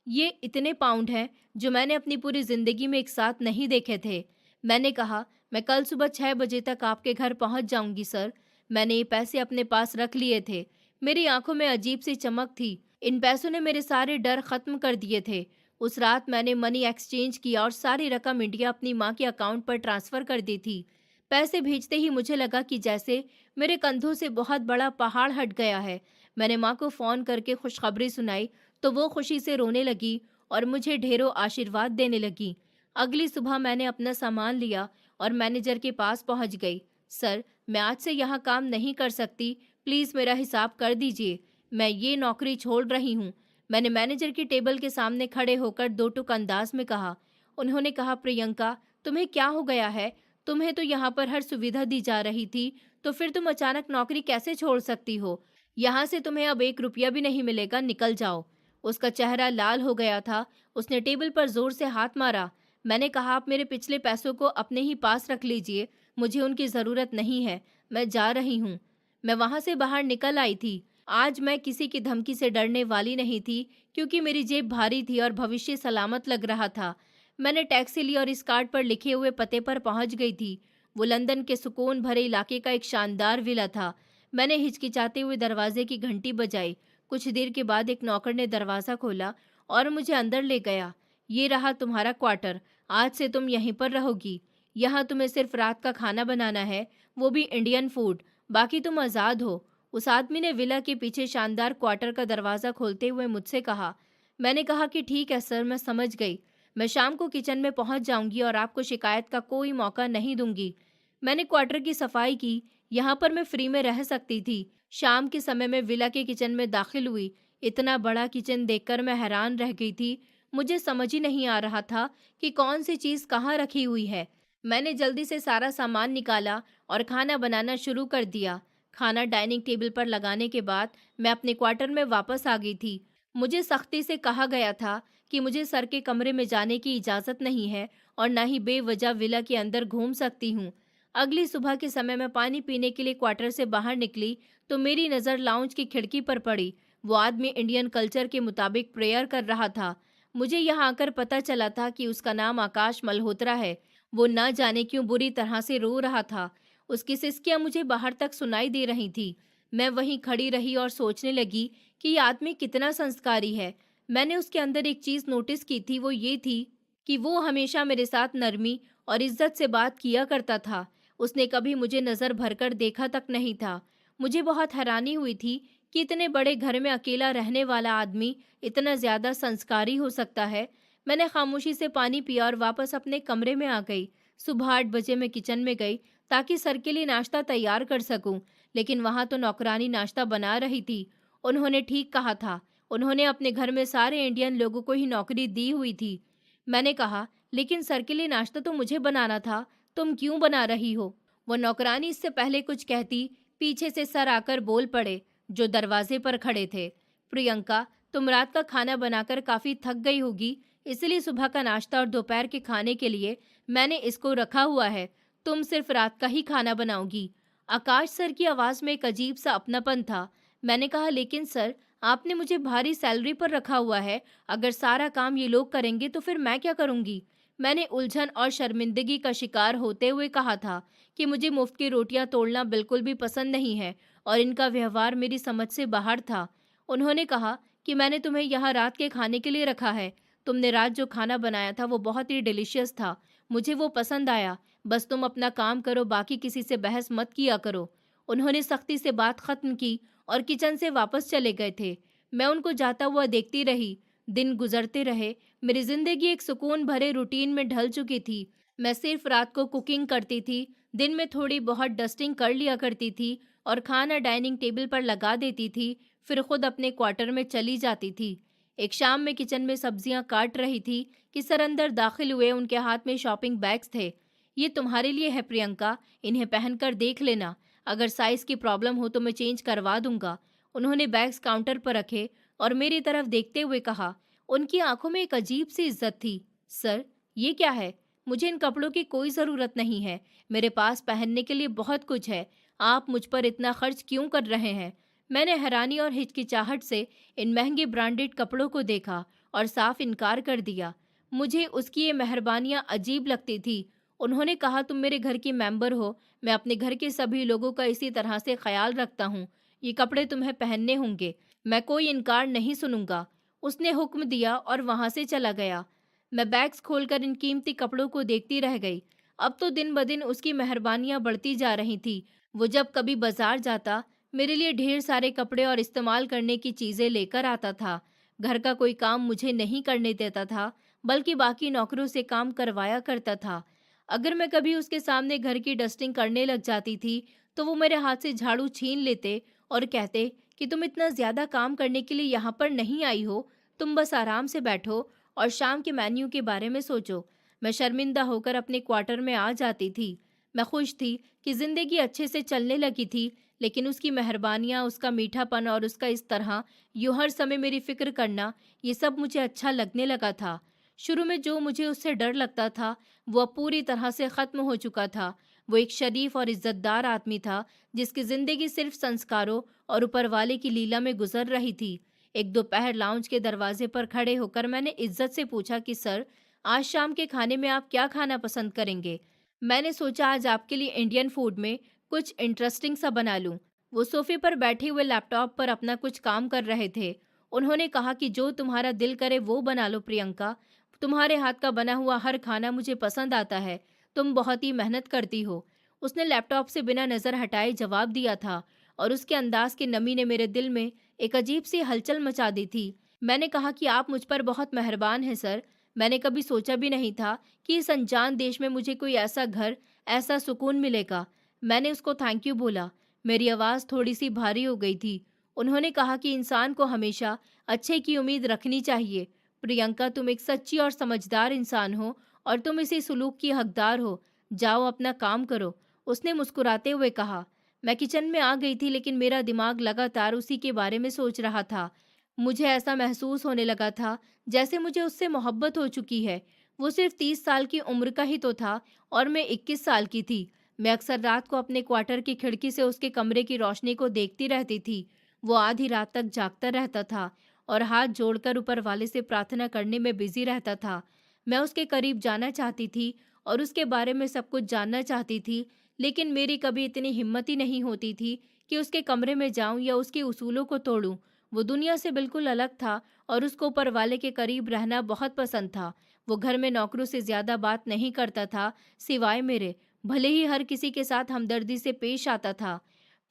ये इतने पाउंड हैं जो मैंने अपनी पूरी जिंदगी में एक साथ नहीं देखे थे। मैंने कहा, मैं कल सुबह 6 बजे तक आपके घर पहुंच जाऊंगी सर। मैंने ये पैसे अपने पास रख लिए थे। मेरी आंखों में अजीब सी चमक थी। इन पैसों ने मेरे सारे डर खत्म कर दिए थे। उस रात मैंने मनी एक्सचेंज किया और सारी रकम इंडिया अपनी माँ के अकाउंट पर ट्रांसफ़र कर दी थी। पैसे भेजते ही मुझे लगा कि जैसे मेरे कंधों से बहुत बड़ा पहाड़ हट गया है। मैंने माँ को फ़ोन करके खुशखबरी सुनाई तो वो खुशी से रोने लगी और मुझे ढेरों आशीर्वाद देने लगी। अगली सुबह मैंने अपना सामान लिया और मैनेजर के पास पहुँच गई। सर, मैं आज से यहाँ काम नहीं कर सकती। प्लीज़ मेरा हिसाब कर दीजिए। मैं ये नौकरी छोड़ रही हूँ। मैंने मैनेजर की टेबल के सामने खड़े होकर दो टूक अंदाज में कहा। उन्होंने कहा, प्रियंका, तुम्हें क्या हो गया है? तुम्हें तो यहाँ पर हर सुविधा दी जा रही थी, तो फिर तुम अचानक नौकरी कैसे छोड़ सकती हो? यहाँ से तुम्हें अब 1 रुपया भी नहीं मिलेगा, निकल जाओ। उसका चेहरा लाल हो गया था। उसने टेबल पर जोर से हाथ मारा। मैंने कहा, आप मेरे पिछले पैसों को अपने ही पास रख लीजिए, मुझे उनकी ज़रूरत नहीं है। मैं जा रही हूँ। मैं वहाँ से बाहर निकल आई थी। आज मैं किसी की धमकी से डरने वाली नहीं थी, क्योंकि मेरी जेब भारी थी और भविष्य सलामत लग रहा था। मैंने टैक्सी ली और इस कार्ड पर लिखे हुए पते पर पहुंच गई थी। वो लंदन के सुकून भरे इलाके का एक शानदार विला था। मैंने हिचकिचाते हुए दरवाजे की घंटी बजाई। कुछ देर के बाद एक नौकर ने दरवाज़ा खोला और मुझे अंदर ले गया। ये रहा तुम्हारा क्वार्टर। आज से तुम यहीं पर रहोगी। यहाँ तुम्हें सिर्फ रात का खाना बनाना है, वो भी इंडियन फूड। बाकी तुम आज़ाद हो। उस आदमी ने विला के पीछे शानदार क्वार्टर का दरवाज़ा खोलते हुए मुझसे कहा। मैंने कहा कि ठीक है सर, मैं समझ गई। मैं शाम को किचन में पहुंच जाऊंगी और आपको शिकायत का कोई मौका नहीं दूंगी। मैंने क्वार्टर की सफाई की। यहाँ पर मैं फ्री में रह सकती थी। शाम के समय में विला के किचन में दाखिल हुई। इतना बड़ा किचन देखकर मैं हैरान रह गई थी। मुझे समझ ही नहीं आ रहा था कि कौन सी चीज़ कहाँ रखी हुई है। मैंने जल्दी से सारा सामान निकाला और खाना बनाना शुरू कर दिया। खाना डाइनिंग टेबल पर लगाने के बाद मैं अपने क्वार्टर में वापस आ गई थी। मुझे सख्ती से कहा गया था कि मुझे सर के कमरे में जाने की इजाज़त नहीं है और ना ही बेवजह विला के अंदर घूम सकती हूँ। अगली सुबह के समय मैं पानी पीने के लिए क्वार्टर से बाहर निकली तो मेरी नज़र लाउंज की खिड़की पर पड़ी। वो आदमी इंडियन कल्चर के मुताबिक प्रेयर कर रहा था। मुझे यहाँ आकर पता चला था कि उसका नाम आकाश मल्होत्रा है। वो न जाने क्यों बुरी तरह से रो रहा था। उसकी सिसकियां मुझे बाहर तक सुनाई दे रही थी। मैं वहीं खड़ी रही और सोचने लगी कि ये आदमी कितना संस्कारी है। मैंने उसके अंदर एक चीज नोटिस की थी, वो ये थी कि वो हमेशा मेरे साथ नरमी और इज्जत से बात किया करता था। उसने कभी मुझे नजर भरकर देखा तक नहीं था। मुझे बहुत हैरानी हुई थी कि इतने बड़े घर में अकेला रहने वाला आदमी इतना ज्यादा संस्कारी हो सकता है। मैंने खामोशी से पानी पिया और वापस अपने कमरे में आ गई। सुबह 8 बजे मैं किचन में गई ताकि सर के लिए नाश्ता तैयार कर सकूं, लेकिन वहां तो नौकरानी नाश्ता बना रही थी। उन्होंने ठीक कहा था। उन्होंने अपने घर में सारे इंडियन लोगों को ही नौकरी दी हुई थी। मैंने कहा, लेकिन सर के लिए नाश्ता तो मुझे बनाना था, तुम क्यों बना रही हो? वो नौकरानी इससे पहले कुछ कहती, पीछे से सर आकर बोल पड़े, जो दरवाजे पर खड़े थे। प्रियंका, तुम रात का खाना बनाकर काफी थक गई होगी, इसलिए सुबह का नाश्ता और दोपहर के खाने के लिए मैंने इसको रखा हुआ है। तुम सिर्फ रात का ही खाना बनाओगी। आकाश सर की आवाज में एक अजीब सा अपनापन था। मैंने कहा, लेकिन सर, आपने मुझे भारी सैलरी पर रखा हुआ है। अगर सारा काम ये लोग करेंगे तो फिर मैं क्या करूंगी? मैंने उलझन और शर्मिंदगी का शिकार होते हुए कहा था कि मुझे मुफ्त की रोटियां तोड़ना बिल्कुल भी पसंद नहीं है और इनका व्यवहार मेरी समझ से बाहर था। उन्होंने कहा कि मैंने तुम्हें यहाँ रात के खाने के लिए रखा है। तुमने रात जो खाना बनाया था वो बहुत ही डिलीशियस था। मुझे वो पसंद आया। बस तुम अपना काम करो, बाकी किसी से बहस मत किया करो। उन्होंने सख्ती से बात खत्म की और किचन से वापस चले गए थे। मैं उनको जाता हुआ देखती रही। दिन गुजरते रहे। मेरी जिंदगी एक सुकून भरे रूटीन में ढल चुकी थी। मैं सिर्फ रात को कुकिंग करती थी, दिन में थोड़ी बहुत डस्टिंग कर लिया करती थी और खाना डाइनिंग टेबल पर लगा देती थी, फिर खुद अपने क्वार्टर में चली जाती थी। एक शाम में किचन में सब्जियां काट रही थी कि सर अंदर दाखिल हुए। उनके हाथ में शॉपिंग बैग्स थे। ये तुम्हारे लिए है प्रियंका, इन्हें पहनकर देख लेना। अगर साइज की प्रॉब्लम हो तो मैं चेंज करवा दूंगा। उन्होंने बैग्स काउंटर पर रखे और मेरी तरफ देखते हुए कहा। उनकी आंखों में एक अजीब सी इज्जत थी। सर, ये क्या है? मुझे इन कपड़ों की कोई ज़रूरत नहीं है। मेरे पास पहनने के लिए बहुत कुछ है। आप मुझ पर इतना खर्च क्यों कर रहे हैं? मैंने हैरानी और हिचकिचाहट से इन महंगे ब्रांडेड कपड़ों को देखा और साफ इनकार कर दिया। मुझे उसकी ये मेहरबानियां अजीब लगती थी। उन्होंने कहा, तुम मेरे घर की मेंबर हो। मैं अपने घर के सभी लोगों का इसी तरह से ख्याल रखता हूँ। ये कपड़े तुम्हें पहनने होंगे। मैं कोई इनकार नहीं सुनूंगा। उसने हुक्म दिया और वहां से चला गया। मैं बैग्स खोलकर इन कीमती कपड़ों को देखती रह गई। अब तो दिन ब दिन उसकी मेहरबानियां बढ़ती जा रही थी। वो जब कभी बाजार जाता, मेरे लिए ढेर सारे कपड़े और इस्तेमाल करने की चीजें लेकर आता था। घर का कोई काम मुझे नहीं करने देता था, बल्कि बाकी नौकरों से काम करवाया करता था। अगर मैं कभी उसके सामने घर की डस्टिंग करने लग जाती थी, तो वो मेरे हाथ से झाड़ू छीन लेते और कहते कि तुम इतना ज्यादा काम करने के लिए यहाँ पर नहीं आई हो। तुम बस आराम से बैठो और शाम के मेन्यू के बारे में सोचो। मैं शर्मिंदा होकर अपने क्वार्टर में आ जाती थी। मैं खुश थी कि जिंदगी अच्छे से चलने लगी थी, लेकिन उसकी मेहरबानियाँ, उसका मीठापन और उसका इस तरह यूं हर समय मेरी फिक्र करना, ये सब मुझे अच्छा लगने लगा था। शुरू में जो मुझे उससे डर लगता था, वो अब पूरी तरह से खत्म हो चुका था। वो एक शरीफ और इज्जतदार आदमी था, जिसकी जिंदगी सिर्फ संस्कारों और ऊपर वाले की लीला में गुजर रही थी। एक दोपहर लाउंज के दरवाजे पर खड़े होकर मैंने इज्जत से पूछा कि सर, आज शाम के खाने में आप क्या खाना पसंद करेंगे? मैंने सोचा आज आपके लिए इंडियन फूड में कुछ इंटरेस्टिंग सा बना लूं। वो सोफे पर बैठे हुए लैपटॉप पर अपना कुछ काम कर रहे थे। उन्होंने कहा कि जो तुम्हारा दिल करे वो बना लो प्रियंका। तुम्हारे हाथ का बना हुआ हर खाना मुझे पसंद आता है। तुम बहुत ही मेहनत करती हो। उसने लैपटॉप से बिना नजर हटाए जवाब दिया था और उसके अंदाज की नमी ने मेरे दिल में एक अजीब सी हलचल मचा दी थी। मैंने कहा कि आप मुझ पर बहुत मेहरबान हैं सर। मैंने कभी सोचा भी नहीं था कि इस अनजान देश में मुझे कोई ऐसा घर, ऐसा सुकून मिलेगा। मैंने उसको थैंक यू बोला। मेरी आवाज़ थोड़ी सी भारी हो गई थी। उन्होंने कहा कि इंसान को हमेशा अच्छे की उम्मीद रखनी चाहिए। प्रियंका, तुम एक सच्ची और समझदार इंसान हो और तुम इसी सुलूक की हकदार हो। जाओ अपना काम करो, उसने मुस्कुराते हुए कहा। मैं किचन में आ गई थी, लेकिन मेरा दिमाग लगातार उसी के बारे में सोच रहा था। मुझे ऐसा महसूस होने लगा था जैसे मुझे उससे मोहब्बत हो चुकी है। वो सिर्फ 30 साल की उम्र का ही तो था और मैं 21 साल की थी। मैं अक्सर रात को अपने क्वार्टर की खिड़की से उसके कमरे की रोशनी को देखती रहती थी। वो आधी रात तक जागता रहता था और हाथ जोड़कर ऊपर वाले से प्रार्थना करने में बिजी रहता था। मैं उसके करीब जाना चाहती थी और उसके बारे में सब कुछ जानना चाहती थी, लेकिन मेरी कभी इतनी हिम्मत ही नहीं होती थी कि उसके कमरे में जाऊं या उसके उसूलों को तोड़ूं। वो दुनिया से बिल्कुल अलग था और उसको ऊपर वाले के करीब रहना बहुत पसंद था। वो घर में नौकरों से ज्यादा बात नहीं करता था, सिवाय मेरे। भले ही हर किसी के साथ हमदर्दी से पेश आता था।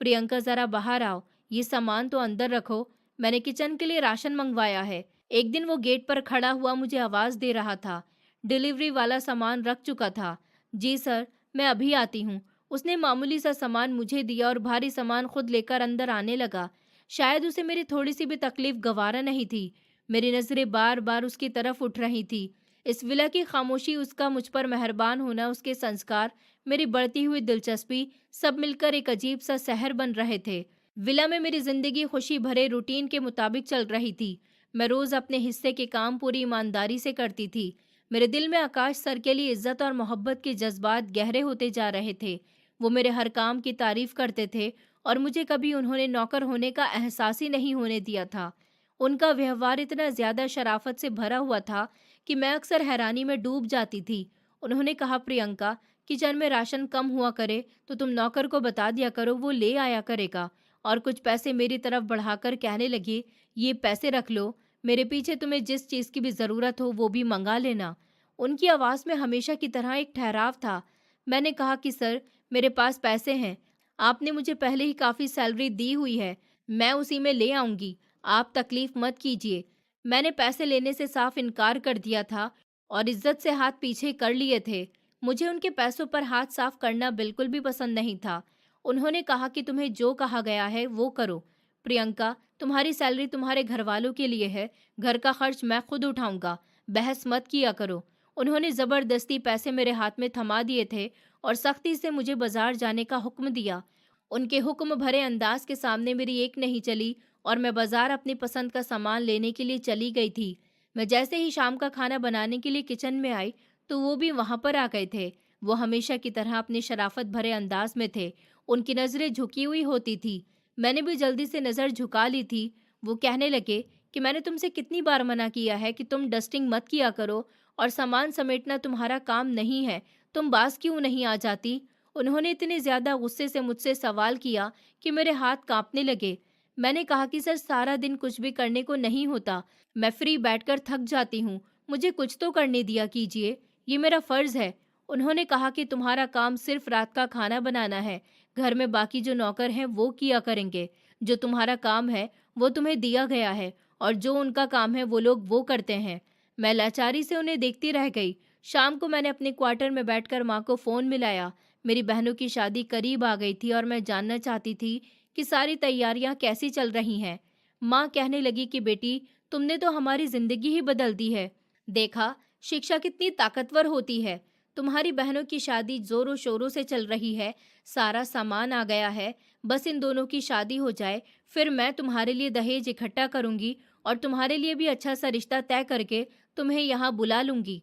प्रियंका, जरा बाहर आओ, ये सामान तो अंदर रखो, मैंने किचन के लिए राशन मंगवाया है। एक दिन वो गेट पर खड़ा हुआ मुझे आवाज दे रहा था। डिलीवरी वाला सामान रख चुका था। जी सर, मैं अभी आती हूँ। उसने मामूली सा सामान मुझे दिया और भारी सामान खुद लेकर अंदर आने लगा। शायद उसे मेरी थोड़ी सी भी तकलीफ गवारा नहीं थी। मेरी नजरें बार बार उसकी तरफ उठ रही थी। इस विला की खामोशी, उसका मुझ पर मेहरबान होना, उसके संस्कार, मेरी बढ़ती हुई दिलचस्पी, सब मिलकर एक अजीब सा शहर बन रहे थे। विला में मेरी जिंदगी खुशी भरे रूटीन के मुताबिक चल रही थी। मैं रोज अपने हिस्से के काम पूरी ईमानदारी से करती थी। मेरे दिल में आकाश सर के लिए इज्जत और मोहब्बत के जज्बात गहरे होते जा रहे थे। वो मेरे हर काम की तारीफ करते थे और मुझे कभी उन्होंने नौकर होने का एहसास ही नहीं होने दिया था। उनका व्यवहार इतना ज्यादा शराफत से भरा हुआ था कि मैं अक्सर हैरानी में डूब जाती थी। उन्होंने कहा, प्रियंका, किचन में राशन कम हुआ करे तो तुम नौकर को बता दिया करो, वो ले आया करेगा। और कुछ पैसे मेरी तरफ बढ़ाकर कहने लगी, ये पैसे रख लो, मेरे पीछे तुम्हें जिस चीज़ की भी ज़रूरत हो वो भी मंगा लेना। उनकी आवाज़ में हमेशा की तरह एक ठहराव था। मैंने कहा कि सर, मेरे पास पैसे हैं, आपने मुझे पहले ही काफ़ी सैलरी दी हुई है, मैं उसी में ले आऊँगी, आप तकलीफ़ मत कीजिए। मैंने पैसे लेने से साफ इनकार कर दिया था और इज्जत से हाथ पीछे कर लिए थे। मुझे उनके पैसों पर हाथ साफ करना बिल्कुल भी पसंद नहीं था। उन्होंने कहा कि तुम्हें जो कहा गया है वो करो। प्रियंका, तुम्हारी सैलरी तुम्हारे घर वालों के लिए है, घर का खर्च मैं खुद उठाऊंगा, बहस मत किया करो। उन्होंने ज़बरदस्ती पैसे मेरे हाथ में थमा दिए थे और सख्ती से मुझे बाजार जाने का हुक्म दिया। उनके हुक्म भरे अंदाज के सामने मेरी एक नहीं चली और मैं बाजार अपनी पसंद का सामान लेने के लिए चली गई थी। मैं जैसे ही शाम का खाना बनाने के लिए किचन में आई तो वो भी वहां पर आ गए थे। वो हमेशा की तरह अपनी शराफत भरे अंदाज में थे। उनकी नज़रें झुकी हुई होती थी। मैंने भी जल्दी से नज़र झुका ली थी। वो कहने लगे कि मैंने तुमसे कितनी बार मना किया है कि तुम डस्टिंग मत किया करो और सामान समेटना तुम्हारा काम नहीं है, तुम बाज क्यों नहीं आ जाती? उन्होंने इतने ज़्यादा गुस्से से मुझसे सवाल किया कि मेरे हाथ कांपने लगे। मैंने कहा कि सर, सारा दिन कुछ भी करने को नहीं होता, मैं फ्री बैठकर थक जाती हूँ, मुझे कुछ तो करने दिया कीजिए, ये मेरा फ़र्ज़ है। उन्होंने कहा कि तुम्हारा काम सिर्फ रात का खाना बनाना है, घर में बाकी जो नौकर हैं वो किया करेंगे। जो तुम्हारा काम है वो तुम्हें दिया गया है और जो उनका काम है वो लोग वो करते हैं। मैं लाचारी से उन्हें देखती रह गई। शाम को मैंने अपने क्वार्टर में बैठकर माँ को फ़ोन मिलाया। मेरी बहनों की शादी करीब आ गई थी और मैं जानना चाहती थी कि सारी तैयारियां कैसी चल रही हैं। माँ कहने लगी कि बेटी, तुमने तो हमारी ज़िंदगी ही बदल दी है। देखा, शिक्षा कितनी ताकतवर होती है। तुम्हारी बहनों की शादी जोरों शोरों से चल रही है, सारा सामान आ गया है, बस इन दोनों की शादी हो जाए, फिर मैं तुम्हारे लिए दहेज इकट्ठा करूंगी और तुम्हारे लिए भी अच्छा सा रिश्ता तय करके तुम्हें यहाँ बुला लूंगी।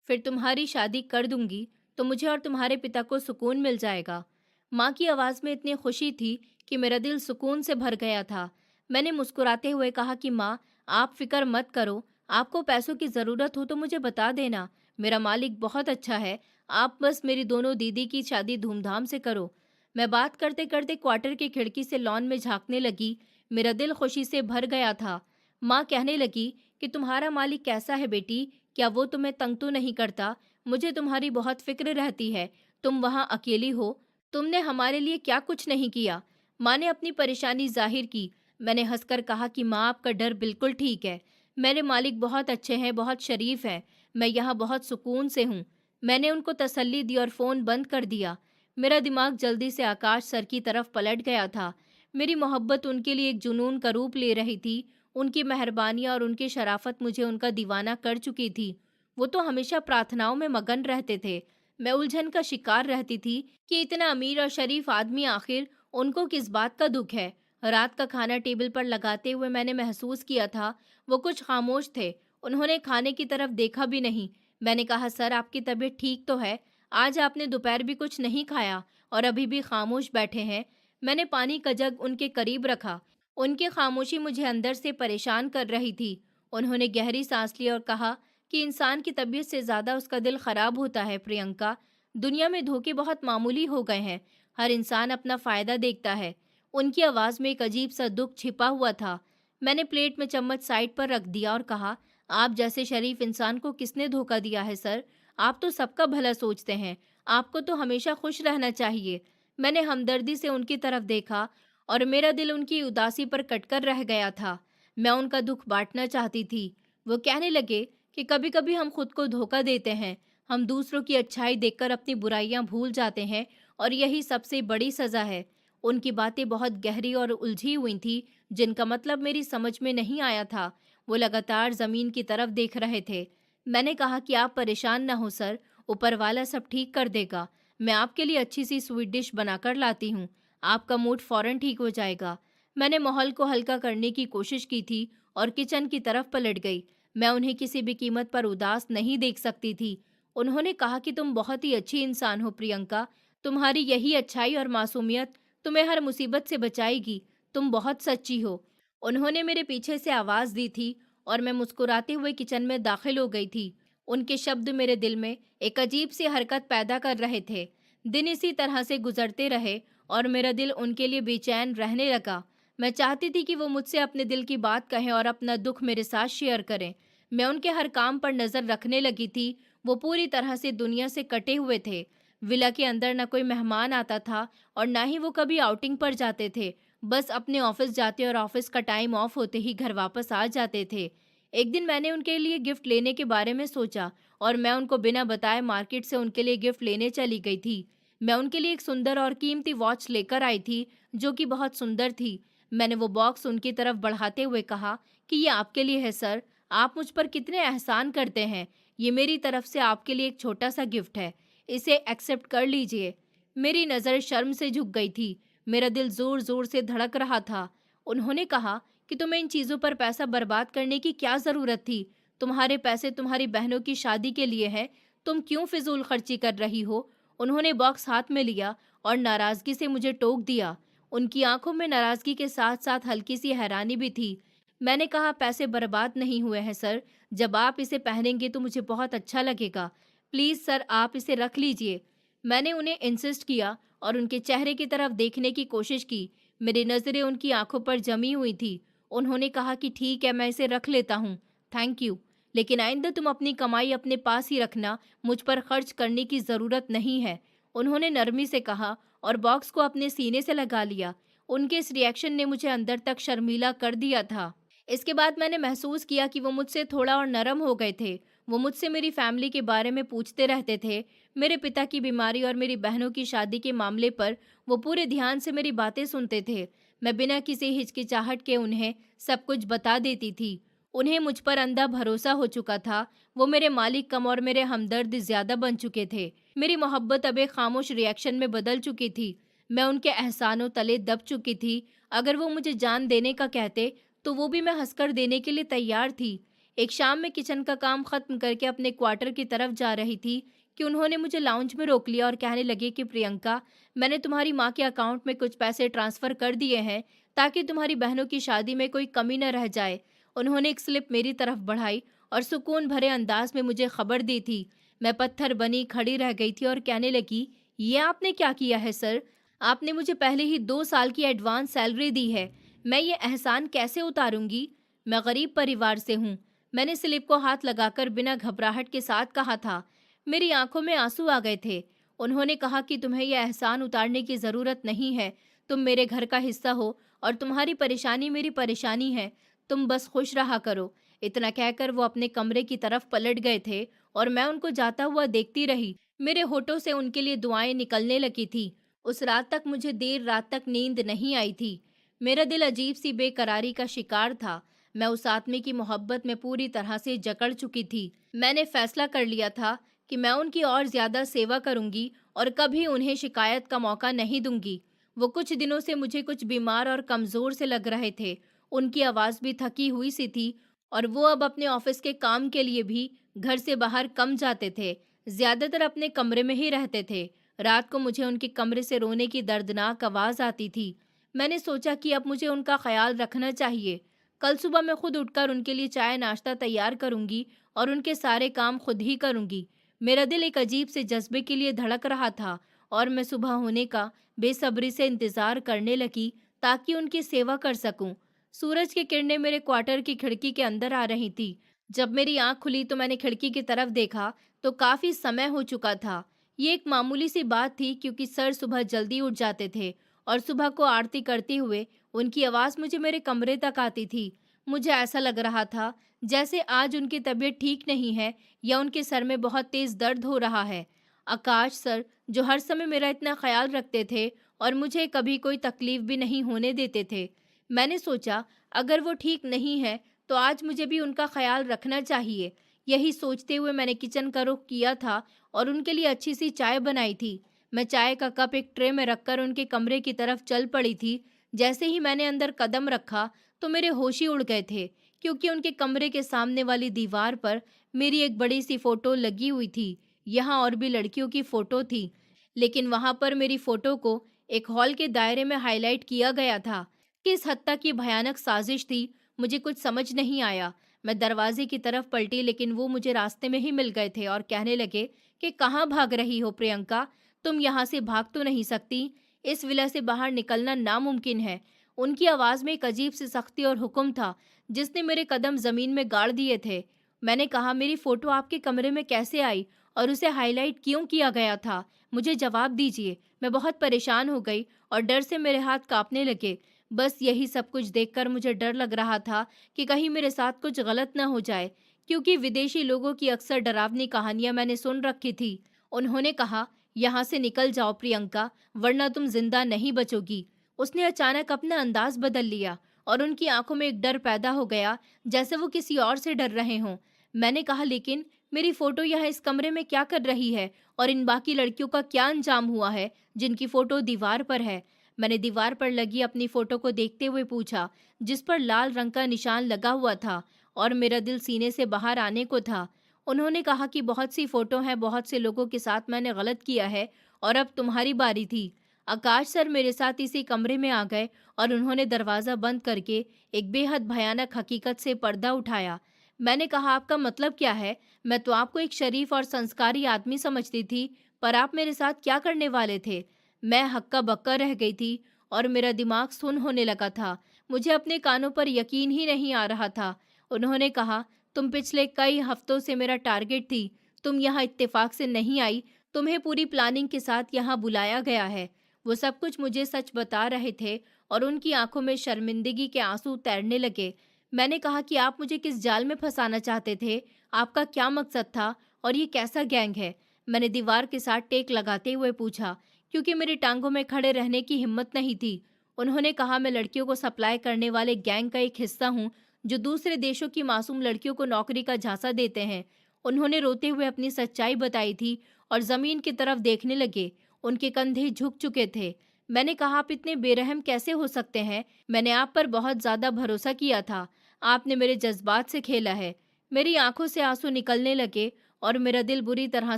फिर तुम्हारी शादी कर दूंगी तो मुझे और तुम्हारे पिता को सुकून मिल जाएगा। माँ की आवाज़ में इतनी खुशी थी कि मेरा दिल सुकून से भर गया था। मैंने मुस्कुराते हुए कहा कि माँ, आप फिक्र मत करो, आपको पैसों की ज़रूरत हो तो मुझे बता देना, मेरा मालिक बहुत अच्छा है, आप बस मेरी दोनों दीदी की शादी धूमधाम से करो। मैं बात करते करते क्वार्टर की खिड़की से लॉन में झांकने लगी। मेरा दिल खुशी से भर गया था। माँ कहने लगी कि तुम्हारा मालिक कैसा है बेटी, क्या वो तुम्हें तंग तो नहीं करता? मुझे तुम्हारी बहुत फिक्र रहती है, तुम वहाँ अकेली हो, तुमने हमारे लिए क्या कुछ नहीं किया। माँ ने अपनी परेशानी जाहिर की। मैंने हंसकर कहा कि माँ, आपका डर बिल्कुल ठीक है, मेरे मालिक बहुत अच्छे हैं, बहुत शरीफ हैं, मैं यहाँ बहुत सुकून से हूँ। मैंने उनको तसल्ली दी और फ़ोन बंद कर दिया। मेरा दिमाग जल्दी से आकाश सर की तरफ पलट गया था। मेरी मोहब्बत उनके लिए एक जुनून का रूप ले रही थी। उनकी मेहरबानी और उनकी शराफत मुझे उनका दीवाना कर चुकी थी। वो तो हमेशा प्रार्थनाओं में मगन रहते थे। मैं उलझन का शिकार रहती थी कि इतना अमीर और शरीफ आदमी, आखिर उनको किस बात का दुख है। रात का खाना टेबल पर लगाते हुए मैंने महसूस किया था वो कुछ खामोश थे। उन्होंने खाने की तरफ देखा भी नहीं। मैंने कहा, सर आपकी तबीयत ठीक तो है? आज आपने दोपहर भी कुछ नहीं खाया और अभी भी खामोश बैठे हैं। मैंने पानी का जग उनके करीब रखा। उनकी खामोशी मुझे अंदर से परेशान कर रही थी। उन्होंने गहरी सांस ली और कहा कि इंसान की तबीयत से ज़्यादा उसका दिल खराब होता है प्रियंका। दुनिया में धोखे बहुत मामूली हो गए हैं। हर इंसान अपना फ़ायदा देखता है। उनकी आवाज़ में एक अजीब सा दुख छिपा हुआ था। मैंने प्लेट में चम्मच साइड पर रख दिया और कहा, आप जैसे शरीफ इंसान को किसने धोखा दिया है सर? आप तो सबका भला सोचते हैं। आपको तो हमेशा खुश रहना चाहिए। मैंने हमदर्दी से उनकी तरफ देखा और मेरा दिल उनकी उदासी पर कटकर रह गया था। मैं उनका दुख बांटना चाहती थी। वो कहने लगे कि कभी-कभी हम खुद को धोखा देते हैं। हम दूसरों की अच्छाई देखकर अपनी बुराइयां भूल जाते हैं और यही सबसे बड़ी सज़ा है। उनकी बातें बहुत गहरी और उलझी हुई थी, जिनका मतलब मेरी समझ में नहीं आया था। वो लगातार ज़मीन की तरफ देख रहे थे। मैंने कहा कि आप परेशान ना हो सर, ऊपर वाला सब ठीक कर देगा। मैं आपके लिए अच्छी सी स्वीट डिश बनाकर लाती हूँ। आपका मूड फ़ौरन ठीक हो जाएगा। मैंने माहौल को हल्का करने की कोशिश की थी और किचन की तरफ पलट गई। मैं उन्हें किसी भी कीमत पर उदास नहीं देख सकती थी। उन्होंने कहा कि तुम बहुत ही अच्छी इंसान हो प्रियंका। तुम्हारी यही अच्छाई और मासूमियत तुम्हें हर मुसीबत से बचाएगी। तुम बहुत सच्ची हो। उन्होंने मेरे पीछे से आवाज़ दी थी और मैं मुस्कुराते हुए किचन में दाखिल हो गई थी। उनके शब्द मेरे दिल में एक अजीब सी हरकत पैदा कर रहे थे। दिन इसी तरह से गुजरते रहे और मेरा दिल उनके लिए बेचैन रहने लगा। मैं चाहती थी कि वो मुझसे अपने दिल की बात कहें और अपना दुख मेरे साथ शेयर करें। मैं उनके हर काम पर नज़र रखने लगी थी। वो पूरी तरह से दुनिया से कटे हुए थे। विला के अंदर न कोई मेहमान आता था और ना ही वो कभी आउटिंग पर जाते थे। बस अपने ऑफिस जाते और ऑफिस का टाइम ऑफ होते ही घर वापस आ जाते थे। एक दिन मैंने उनके लिए गिफ्ट लेने के बारे में सोचा और मैं उनको बिना बताए मार्केट से उनके लिए गिफ्ट लेने चली गई थी। मैं उनके लिए एक सुंदर और कीमती वॉच लेकर आई थी, जो कि बहुत सुंदर थी। मैंने वो बॉक्स उनकी तरफ बढ़ाते हुए कहा कि ये आपके लिए है सर। आप मुझ पर कितने एहसान करते हैं। ये मेरी तरफ से आपके लिए एक छोटा सा गिफ्ट है। इसे एक्सेप्ट कर लीजिए। मेरी नज़र शर्म से झुक गई थी। मेरा दिल ज़ोर ज़ोर से धड़क रहा था। उन्होंने कहा कि तुम्हें इन चीज़ों पर पैसा बर्बाद करने की क्या ज़रूरत थी? तुम्हारे पैसे तुम्हारी बहनों की शादी के लिए हैं। तुम क्यों फिजूल खर्ची कर रही हो? उन्होंने बॉक्स हाथ में लिया और नाराज़गी से मुझे टोक दिया। उनकी आंखों में नाराज़गी के साथ साथ हल्की सी हैरानी भी थी। मैंने कहा, पैसे बर्बाद नहीं हुए हैं सर। जब आप इसे पहनेंगे तो मुझे बहुत अच्छा लगेगा। प्लीज़ सर, आप इसे रख लीजिए। मैंने उन्हें इंसिस्ट किया और उनके चेहरे की तरफ देखने की कोशिश की। मेरी नज़रें उनकी आंखों पर जमी हुई थी। उन्होंने कहा कि ठीक है, मैं इसे रख लेता हूँ, थैंक यू। लेकिन आइंदा तुम अपनी कमाई अपने पास ही रखना, मुझ पर खर्च करने की ज़रूरत नहीं है। उन्होंने नरमी से कहा और बॉक्स को अपने सीने से लगा लिया। उनके इस रिएक्शन ने मुझे अंदर तक शर्मीला कर दिया था। इसके बाद मैंने महसूस किया कि वो मुझसे थोड़ा और नरम हो गए थे। वो मुझसे मेरी फैमिली के बारे में पूछते रहते थे। मेरे पिता की बीमारी और मेरी बहनों की शादी के मामले पर वो पूरे ध्यान से मेरी बातें सुनते थे। मैं बिना किसी हिचकिचाहट के उन्हें सब कुछ बता देती थी। उन्हें मुझ पर अंधा भरोसा हो चुका था। वो मेरे मालिक कम और मेरे हमदर्द ज़्यादा बन चुके थे। मेरी मोहब्बत अब एक खामोश रिएक्शन में बदल चुकी थी। मैं उनके एहसानों तले दब चुकी थी। अगर वो मुझे जान देने का कहते तो वो भी मैं हंसकर देने के लिए तैयार थी। एक शाम में किचन का काम खत्म करके अपने क्वार्टर की तरफ जा रही थी कि उन्होंने मुझे लाउंज में रोक लिया और कहने लगे कि प्रियंका, मैंने तुम्हारी माँ के अकाउंट में कुछ पैसे ट्रांसफ़र कर दिए हैं ताकि तुम्हारी बहनों की शादी में कोई कमी न रह जाए। उन्होंने एक स्लिप मेरी तरफ बढ़ाई और सुकून भरे अंदाज में मुझे खबर दी थी। मैं पत्थर बनी खड़ी रह गई थी और कहने लगी, ये आपने क्या किया है सर? आपने मुझे पहले ही 2 साल की एडवांस सैलरी दी है। मैं ये एहसान कैसे उतारूंगी? मैं गरीब परिवार से हूँ। मैंने स्लिप को हाथ लगाकर बिना घबराहट के साथ कहा था। मेरी आंखों में आंसू आ गए थे। उन्होंने कहा कि तुम्हें यह एहसान उतारने की ज़रूरत नहीं है। तुम मेरे घर का हिस्सा हो और तुम्हारी परेशानी मेरी परेशानी है। तुम बस खुश रहा करो। इतना कहकर वो अपने कमरे की तरफ पलट गए थे और मैं उनको जाता हुआ देखती रही। मेरे होठों से उनके लिए दुआएं निकलने लगी थी। उस रात तक मुझे देर रात तक नींद नहीं आई थी। मेरा दिल अजीब सी बेकरारी का शिकार था। मैं उस आदमी की मोहब्बत में पूरी तरह से जकड़ चुकी थी। मैंने फैसला कर लिया था कि मैं उनकी और ज़्यादा सेवा करूंगी और कभी उन्हें शिकायत का मौका नहीं दूंगी। वो कुछ दिनों से मुझे कुछ बीमार और कमज़ोर से लग रहे थे। उनकी आवाज़ भी थकी हुई सी थी और वो अब अपने ऑफिस के काम के लिए भी घर से बाहर कम जाते थे। ज़्यादातर अपने कमरे में ही रहते थे। रात को मुझे उनके कमरे से रोने की दर्दनाक आवाज़ आती थी। मैंने सोचा कि अब मुझे उनका ख्याल रखना चाहिए। कल सुबह मैं खुद उठकर उनके लिए चाय नाश्ता तैयार करूंगी और उनके सारे काम खुद ही करूंगी। मेरा दिल एक अजीब से जज्बे के लिए धड़क रहा था और मैं सुबह होने का बेसब्री से इंतजार करने लगी ताकि उनकी सेवा कर सकूं। सूरज की किरणें मेरे क्वार्टर की खिड़की के अंदर आ रही थी। जब मेरी आंख खुली तो मैंने खिड़की की तरफ देखा तो काफी समय हो चुका था। ये एक मामूली सी बात थी क्योंकि सर सुबह जल्दी उठ जाते थे और सुबह को आरती करते हुए उनकी आवाज़ मुझे मेरे कमरे तक आती थी। मुझे ऐसा लग रहा था जैसे आज उनकी तबीयत ठीक नहीं है या उनके सर में बहुत तेज़ दर्द हो रहा है। आकाश सर, जो हर समय मेरा इतना ख्याल रखते थे और मुझे कभी कोई तकलीफ भी नहीं होने देते थे। मैंने सोचा अगर वो ठीक नहीं है तो आज मुझे भी उनका ख्याल रखना चाहिए। यही सोचते हुए मैंने किचन का रुख किया था और उनके लिए अच्छी सी चाय बनाई थी। मैं चाय का कप एक ट्रे में रखकर उनके कमरे की तरफ चल पड़ी थी। जैसे ही मैंने अंदर कदम रखा तो मेरे होश ही उड़ गए थे क्योंकि उनके कमरे के सामने वाली दीवार पर मेरी एक बड़ी सी फोटो लगी हुई थी। यहाँ और भी लड़कियों की फोटो थी, लेकिन वहां पर मेरी फोटो को एक हॉल के दायरे में हाईलाइट किया गया था। किस हद तक ये भयानक साजिश थी, मुझे कुछ समझ नहीं आया। मैं दरवाजे की तरफ पलटी लेकिन वो मुझे रास्ते में ही मिल गए थे और कहने लगे कि कहाँ भाग रही हो प्रियंका, तुम यहाँ से भाग तो नहीं सकती। इस विला से बाहर निकलना नामुमकिन है। उनकी आवाज़ में एक अजीब सी सख्ती और हुक्म था जिसने मेरे कदम ज़मीन में गाड़ दिए थे। मैंने कहा, मेरी फ़ोटो आपके कमरे में कैसे आई और उसे हाईलाइट क्यों किया गया था? मुझे जवाब दीजिए। मैं बहुत परेशान हो गई और डर से मेरे हाथ कांपने लगे। बस यही सब कुछ देखकर मुझे डर लग रहा था कि कहीं मेरे साथ कुछ गलत न हो जाए, क्योंकि विदेशी लोगों की अक्सर डरावनी कहानियां मैंने सुन रखी थी। उन्होंने कहा, यहाँ से निकल जाओ प्रियंका, वरना तुम जिंदा नहीं बचोगी। उसने अचानक अपना अंदाज बदल लिया और उनकी आंखों में एक डर पैदा हो गया, जैसे वो किसी और से डर रहे हों। मैंने कहा, लेकिन मेरी फोटो यहाँ इस कमरे में क्या कर रही है और इन बाकी लड़कियों का क्या अंजाम हुआ है जिनकी फोटो दीवार पर है? मैंने दीवार पर लगी अपनी फोटो को देखते हुए पूछा, जिस पर लाल रंग का निशान लगा हुआ था और मेरा दिल सीने से बाहर आने को था। उन्होंने कहा कि बहुत सी फोटो हैं, बहुत से लोगों के साथ मैंने गलत किया है और अब तुम्हारी बारी थी। आकाश सर मेरे साथ इसी कमरे में आ गए और उन्होंने दरवाज़ा बंद करके एक बेहद भयानक हकीकत से पर्दा उठाया। मैंने कहा, आपका मतलब क्या है? मैं तो आपको एक शरीफ और संस्कारी आदमी समझती थी, पर आप मेरे साथ क्या करने वाले थे? मैं हक्का बक्का रह गई थी और मेरा दिमाग सुन्न होने लगा था। मुझे अपने कानों पर यकीन ही नहीं आ रहा था। उन्होंने कहा, तुम पिछले कई हफ्तों से मेरा टारगेट थी। तुम यहाँ इत्तेफाक से नहीं आई, तुम्हें पूरी प्लानिंग के साथ यहाँ बुलाया गया है। वो सब कुछ मुझे सच बता रहे थे और उनकी आंखों में शर्मिंदगी के आंसू तैरने लगे। मैंने कहा कि आप मुझे किस जाल में फंसाना चाहते थे? आपका क्या मकसद था और ये कैसा गैंग है? मैंने दीवार के साथ टेक लगाते हुए पूछा, क्योंकि मेरी टांगों में खड़े रहने की हिम्मत नहीं थी। उन्होंने कहा, मैं लड़कियों को सप्लाई करने वाले गैंग का एक हिस्सा हूँ जो दूसरे देशों की मासूम लड़कियों को नौकरी का झांसा देते हैं। उन्होंने रोते हुए अपनी सच्चाई बताई थी और जमीन की तरफ देखने लगे। उनके कंधे झुक चुके थे। मैंने कहा, आप इतने बेरहम कैसे हो सकते हैं? मैंने आप पर बहुत ज्यादा भरोसा किया था। आपने मेरे जज्बात से खेला है। मेरी आंखों से आंसू निकलने लगे और मेरा दिल बुरी तरह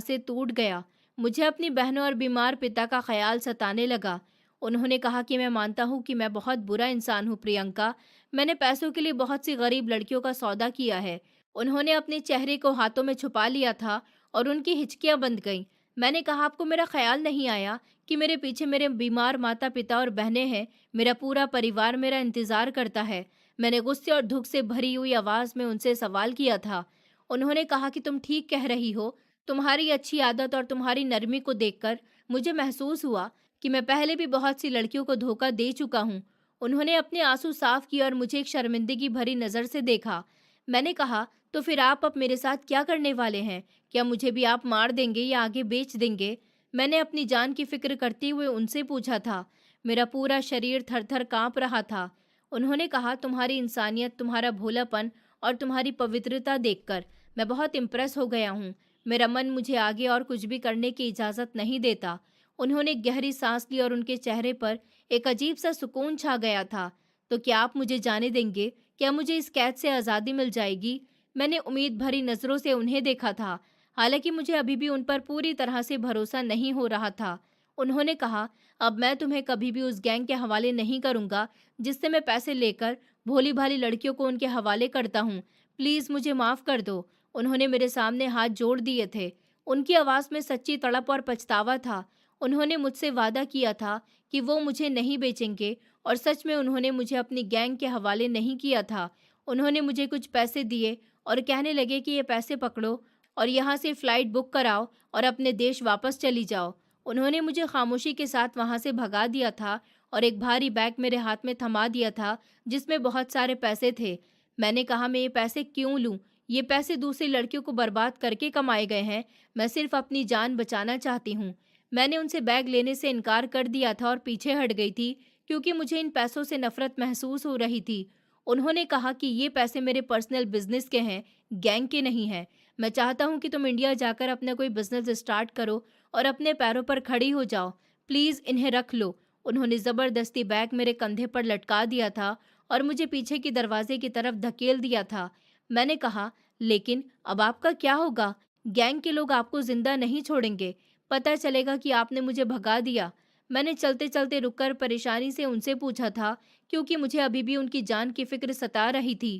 से टूट गया। मुझे अपनी बहनों और बीमार पिता का ख्याल सताने लगा। उन्होंने कहा कि मैं मानता हूँ कि मैं बहुत बुरा इंसान हूँ प्रियंका। मैंने पैसों के लिए बहुत सी गरीब लड़कियों का सौदा किया है। उन्होंने अपने चेहरे को हाथों में छुपा लिया था और उनकी हिचकियां बंद गईं। मैंने कहा, आपको मेरा ख्याल नहीं आया कि मेरे पीछे मेरे बीमार माता पिता और बहनें हैं। मेरा पूरा परिवार मेरा इंतजार करता है। मैंने गुस्से और दुख से भरी हुई आवाज में उनसे सवाल किया था। उन्होंने कहा कि तुम ठीक कह रही हो। तुम्हारी अच्छी आदत और तुम्हारी नरमी को देखकर मुझे महसूस हुआ कि मैं पहले भी बहुत सी लड़कियों को धोखा दे चुका हूँ। उन्होंने अपने आंसू साफ किए और मुझे एक शर्मिंदगी भरी नज़र से देखा। मैंने कहा, तो फिर आप अब मेरे साथ क्या करने वाले हैं? क्या मुझे भी आप मार देंगे या आगे बेच देंगे? मैंने अपनी जान की फिक्र करते हुए उनसे पूछा था। मेरा पूरा शरीर थर थर काँप रहा था। उन्होंने कहा, तुम्हारी इंसानियत, तुम्हारा भोलापन और तुम्हारी पवित्रता देखकर मैं बहुत इम्प्रेस हो गया हूँ। मेरा मन मुझे आगे और कुछ भी करने की इजाज़त नहीं देता। उन्होंने गहरी सांस ली और उनके चेहरे पर एक अजीब सा सुकून छा गया था। तो क्या आप मुझे जाने देंगे? क्या मुझे इस कैद से आज़ादी मिल जाएगी? मैंने उम्मीद भरी नज़रों से उन्हें देखा था, हालांकि मुझे अभी भी उन पर पूरी तरह से भरोसा नहीं हो रहा था। उन्होंने कहा, अब मैं तुम्हें कभी भी उस गैंग के हवाले नहीं करूंगा जिससे मैं पैसे लेकर भोली भाली लड़कियों को उनके हवाले करता हूँ। प्लीज़ मुझे माफ़ कर दो। उन्होंने मेरे सामने हाथ जोड़ दिए थे। उनकी आवाज़ में सच्ची तड़प और पछतावा था। उन्होंने मुझसे वादा किया था कि वो मुझे नहीं बेचेंगे, और सच में उन्होंने मुझे अपनी गैंग के हवाले नहीं किया था। उन्होंने मुझे कुछ पैसे दिए और कहने लगे कि ये पैसे पकड़ो और यहाँ से फ़्लाइट बुक कराओ और अपने देश वापस चली जाओ। उन्होंने मुझे खामोशी के साथ वहाँ से भगा दिया था और एक भारी बैग मेरे हाथ में थमा दिया था जिसमें बहुत सारे पैसे थे। मैंने कहा, मैं ये पैसे क्यों लूँ? ये पैसे दूसरी लड़कियों को बर्बाद करके कमाए गए हैं। मैं सिर्फ अपनी जान बचाना चाहती हूँ। मैंने उनसे बैग लेने से इनकार कर दिया था और पीछे हट गई थी क्योंकि मुझे इन पैसों से नफरत महसूस हो रही थी। उन्होंने कहा कि ये पैसे मेरे पर्सनल बिजनेस के हैं, गैंग के नहीं हैं। मैं चाहता हूँ कि तुम इंडिया जाकर अपना कोई बिजनेस स्टार्ट करो और अपने पैरों पर खड़ी हो जाओ। प्लीज़ इन्हें रख लो। उन्होंने ज़बरदस्ती बैग मेरे कंधे पर लटका दिया था और मुझे पीछे की दरवाजे की तरफ धकेल दिया था। मैंने कहा, लेकिन अब आपका क्या होगा? गैंग के लोग आपको जिंदा नहीं छोड़ेंगे। पता चलेगा कि आपने मुझे भगा दिया। मैंने चलते चलते रुककर परेशानी से उनसे पूछा था, क्योंकि मुझे अभी भी उनकी जान की फिक्र सता रही थी।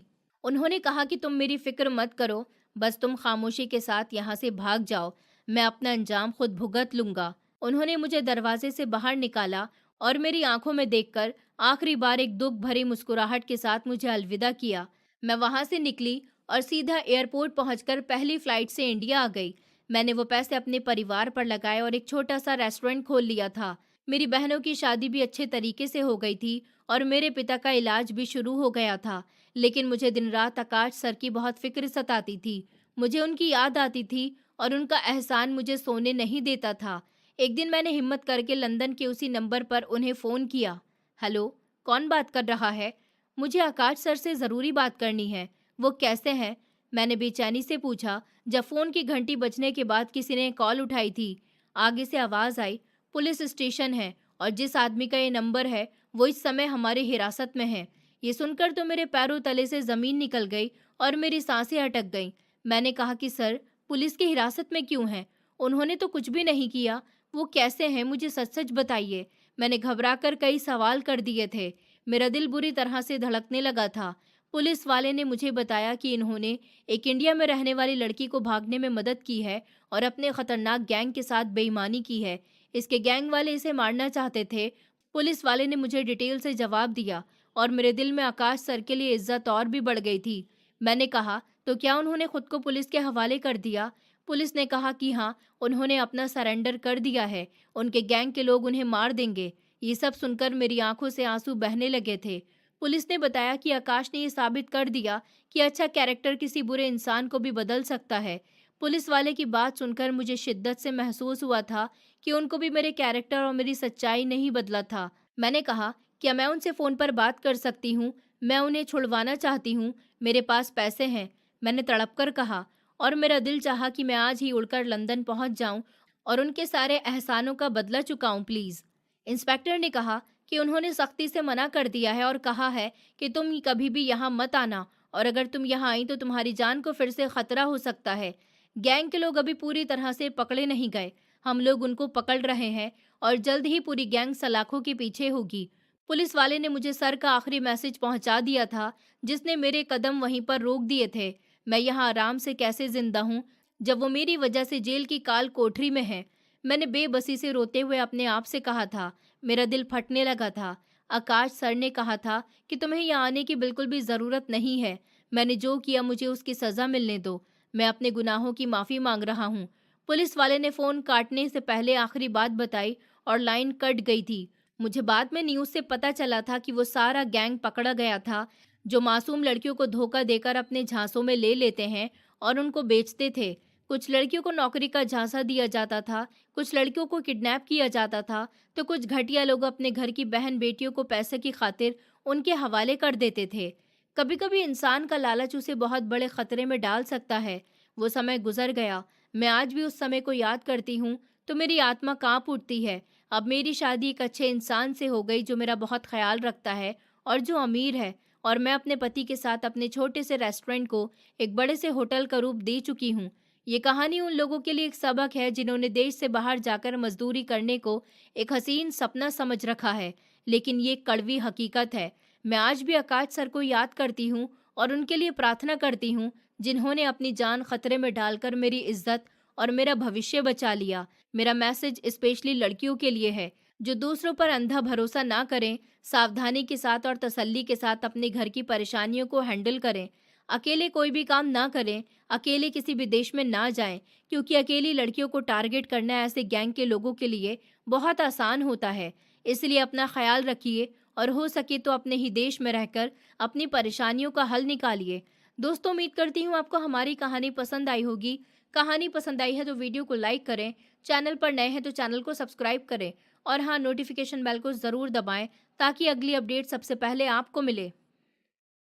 उन्होंने कहा कि तुम मेरी फिक्र मत करो, बस तुम खामोशी के साथ यहाँ से भाग जाओ। मैं अपना अंजाम खुद भुगत लूंगा। उन्होंने मुझे दरवाजे से बाहर निकाला और मेरी आंखों में देखकर आखिरी बार एक दुख भरी मुस्कुराहट के साथ मुझे अलविदा किया। मैं वहां से निकली और सीधा एयरपोर्ट पहुंचकर पहली फ्लाइट से इंडिया आ गई। मैंने वो पैसे अपने परिवार पर लगाए और एक छोटा सा रेस्टोरेंट खोल लिया था। मेरी बहनों की शादी भी अच्छे तरीके से हो गई थी और मेरे पिता का इलाज भी शुरू हो गया था। लेकिन मुझे दिन रात आकाश सर की बहुत फिक्र सताती थी। मुझे उनकी याद आती थी और उनका एहसान मुझे सोने नहीं देता था। एक दिन मैंने हिम्मत करके लंदन के उसी नंबर पर उन्हें फ़ोन किया। हेलो, कौन बात कर रहा है? मुझे आकाश सर से ज़रूरी बात करनी है। वो कैसे हैं? मैंने बेचैनी से पूछा जब फ़ोन की घंटी बजने के बाद किसी ने कॉल उठाई थी। आगे से आवाज़ आई, पुलिस स्टेशन है और जिस आदमी का ये नंबर है वो इस समय हमारी हिरासत में है। ये सुनकर तो मेरे पैरों तले से ज़मीन निकल गई और मेरी सांसें अटक गईं। मैंने कहा कि सर, पुलिस की हिरासत में क्यों हैं? उन्होंने तो कुछ भी नहीं किया। वो कैसे हैं, मुझे सच-सच बताइए। मैंने घबराकर कई सवाल कर दिए थे। मेरा दिल बुरी तरह से धड़कने लगा था। पुलिस वाले ने मुझे बताया कि इन्होंने एक इंडिया में रहने वाली लड़की को भागने में मदद की है और अपने खतरनाक गैंग के साथ बेईमानी की है। इसके गैंग वाले इसे मारना चाहते थे। पुलिस वाले ने मुझे डिटेल से जवाब दिया और मेरे दिल में आकाश सर के लिए इज्जत और भी बढ़ गई थी। मैंने कहा, तो क्या उन्होंने खुद को पुलिस के हवाले कर दिया? पुलिस ने कहा कि हाँ, उन्होंने अपना सरेंडर कर दिया है। उनके गैंग के लोग उन्हें मार देंगे। ये सब सुनकर मेरी आंखों से आंसू बहने लगे थे। पुलिस ने बताया कि आकाश ने ये साबित कर दिया कि अच्छा कैरेक्टर किसी बुरे इंसान को भी बदल सकता है। पुलिस वाले की बात सुनकर मुझे शिद्दत से महसूस हुआ था कि उनको भी मेरे कैरेक्टर और मेरी सच्चाई नहीं बदला था। मैंने कहा, क्या मैं उनसे फ़ोन पर बात कर सकती हूँ? मैं उन्हें छुड़वाना चाहती हूँ। मेरे पास पैसे हैं, मैंने तड़प कर कहा, और मेरा दिल चाहा कि मैं आज ही उड़कर लंदन पहुँच जाऊँ और उनके सारे एहसानों का बदला चुकाऊँ प्लीज़। इंस्पेक्टर ने कहा कि उन्होंने सख्ती से मना कर दिया है और कहा है कि तुम कभी भी यहाँ मत आना, और अगर तुम यहाँ आई तो तुम्हारी जान को फिर से खतरा हो सकता है। गैंग के लोग अभी पूरी तरह से पकड़े नहीं गए। हम लोग उनको पकड़ रहे हैं और जल्द ही पूरी गैंग सलाखों के पीछे होगी। पुलिस वाले ने मुझे सर का आखिरी मैसेज पहुंचा दिया था जिसने मेरे कदम वहीं पर रोक दिए थे। मैं यहाँ आराम से कैसे जिंदा हूँ जब वो मेरी वजह से जेल की काल कोठरी में है? मैंने बेबसी से रोते हुए अपने आप से कहा था। मेरा दिल फटने लगा था। आकाश सर ने कहा था कि तुम्हें यहाँ आने की बिल्कुल भी ज़रूरत नहीं है। मैंने जो किया मुझे उसकी सज़ा मिलने दो। मैं अपने गुनाहों की माफ़ी मांग रहा हूँ। पुलिस वाले ने फ़ोन काटने से पहले आखिरी बात बताई और लाइन कट गई थी। मुझे बाद में न्यूज़ से पता चला था कि वो सारा गैंग पकड़ा गया था जो मासूम लड़कियों को धोखा देकर अपने झांसों में ले लेते हैं और उनको बेचते थे। कुछ लड़कियों को नौकरी का झांसा दिया जाता था, कुछ लड़कियों को किडनैप किया जाता था, तो कुछ घटिया लोग अपने घर की बहन बेटियों को पैसे की खातिर उनके हवाले कर देते थे। कभी कभी इंसान का लालच उसे बहुत बड़े खतरे में डाल सकता है। वो समय गुजर गया। मैं आज भी उस समय को याद करती हूँ तो मेरी आत्मा कांप उठती है। अब मेरी शादी एक अच्छे इंसान से हो गई जो मेरा बहुत ख्याल रखता है और जो अमीर है, और मैं अपने पति के साथ अपने छोटे से रेस्टोरेंट को एक बड़े से होटल का रूप दे चुकी हूँ। ये कहानी उन लोगों के लिए एक सबक है जिन्होंने देश से बाहर जाकर मजदूरी करने को एक हसीन सपना समझ रखा है, लेकिन ये कड़वी हकीकत है। मैं आज भी आकाश सर को याद करती हूँ और उनके लिए प्रार्थना करती हूँ, जिन्होंने अपनी जान खतरे में डालकर मेरी इज्जत और मेरा भविष्य बचा लिया। मेरा मैसेज स्पेशली लड़कियों के लिए है, जो दूसरों पर अंधा भरोसा ना करें, सावधानी के साथ और तसल्ली के साथ अपने घर की परेशानियों को हैंडल करें। अकेले कोई भी काम ना करें, अकेले किसी भी देश में ना जाएं, क्योंकि अकेली लड़कियों को टारगेट करना ऐसे गैंग के लोगों के लिए बहुत आसान होता है। इसलिए अपना ख्याल रखिए और हो सके तो अपने ही देश में रहकर अपनी परेशानियों का हल निकालिए। दोस्तों, उम्मीद करती हूँ आपको हमारी कहानी पसंद आई होगी। कहानी पसंद आई है तो वीडियो को लाइक करें, चैनल पर नए हैं तो चैनल को सब्सक्राइब करें और हाँ, नोटिफिकेशन बेल को ज़रूर दबाएं ताकि अगली अपडेट सबसे पहले आपको मिले।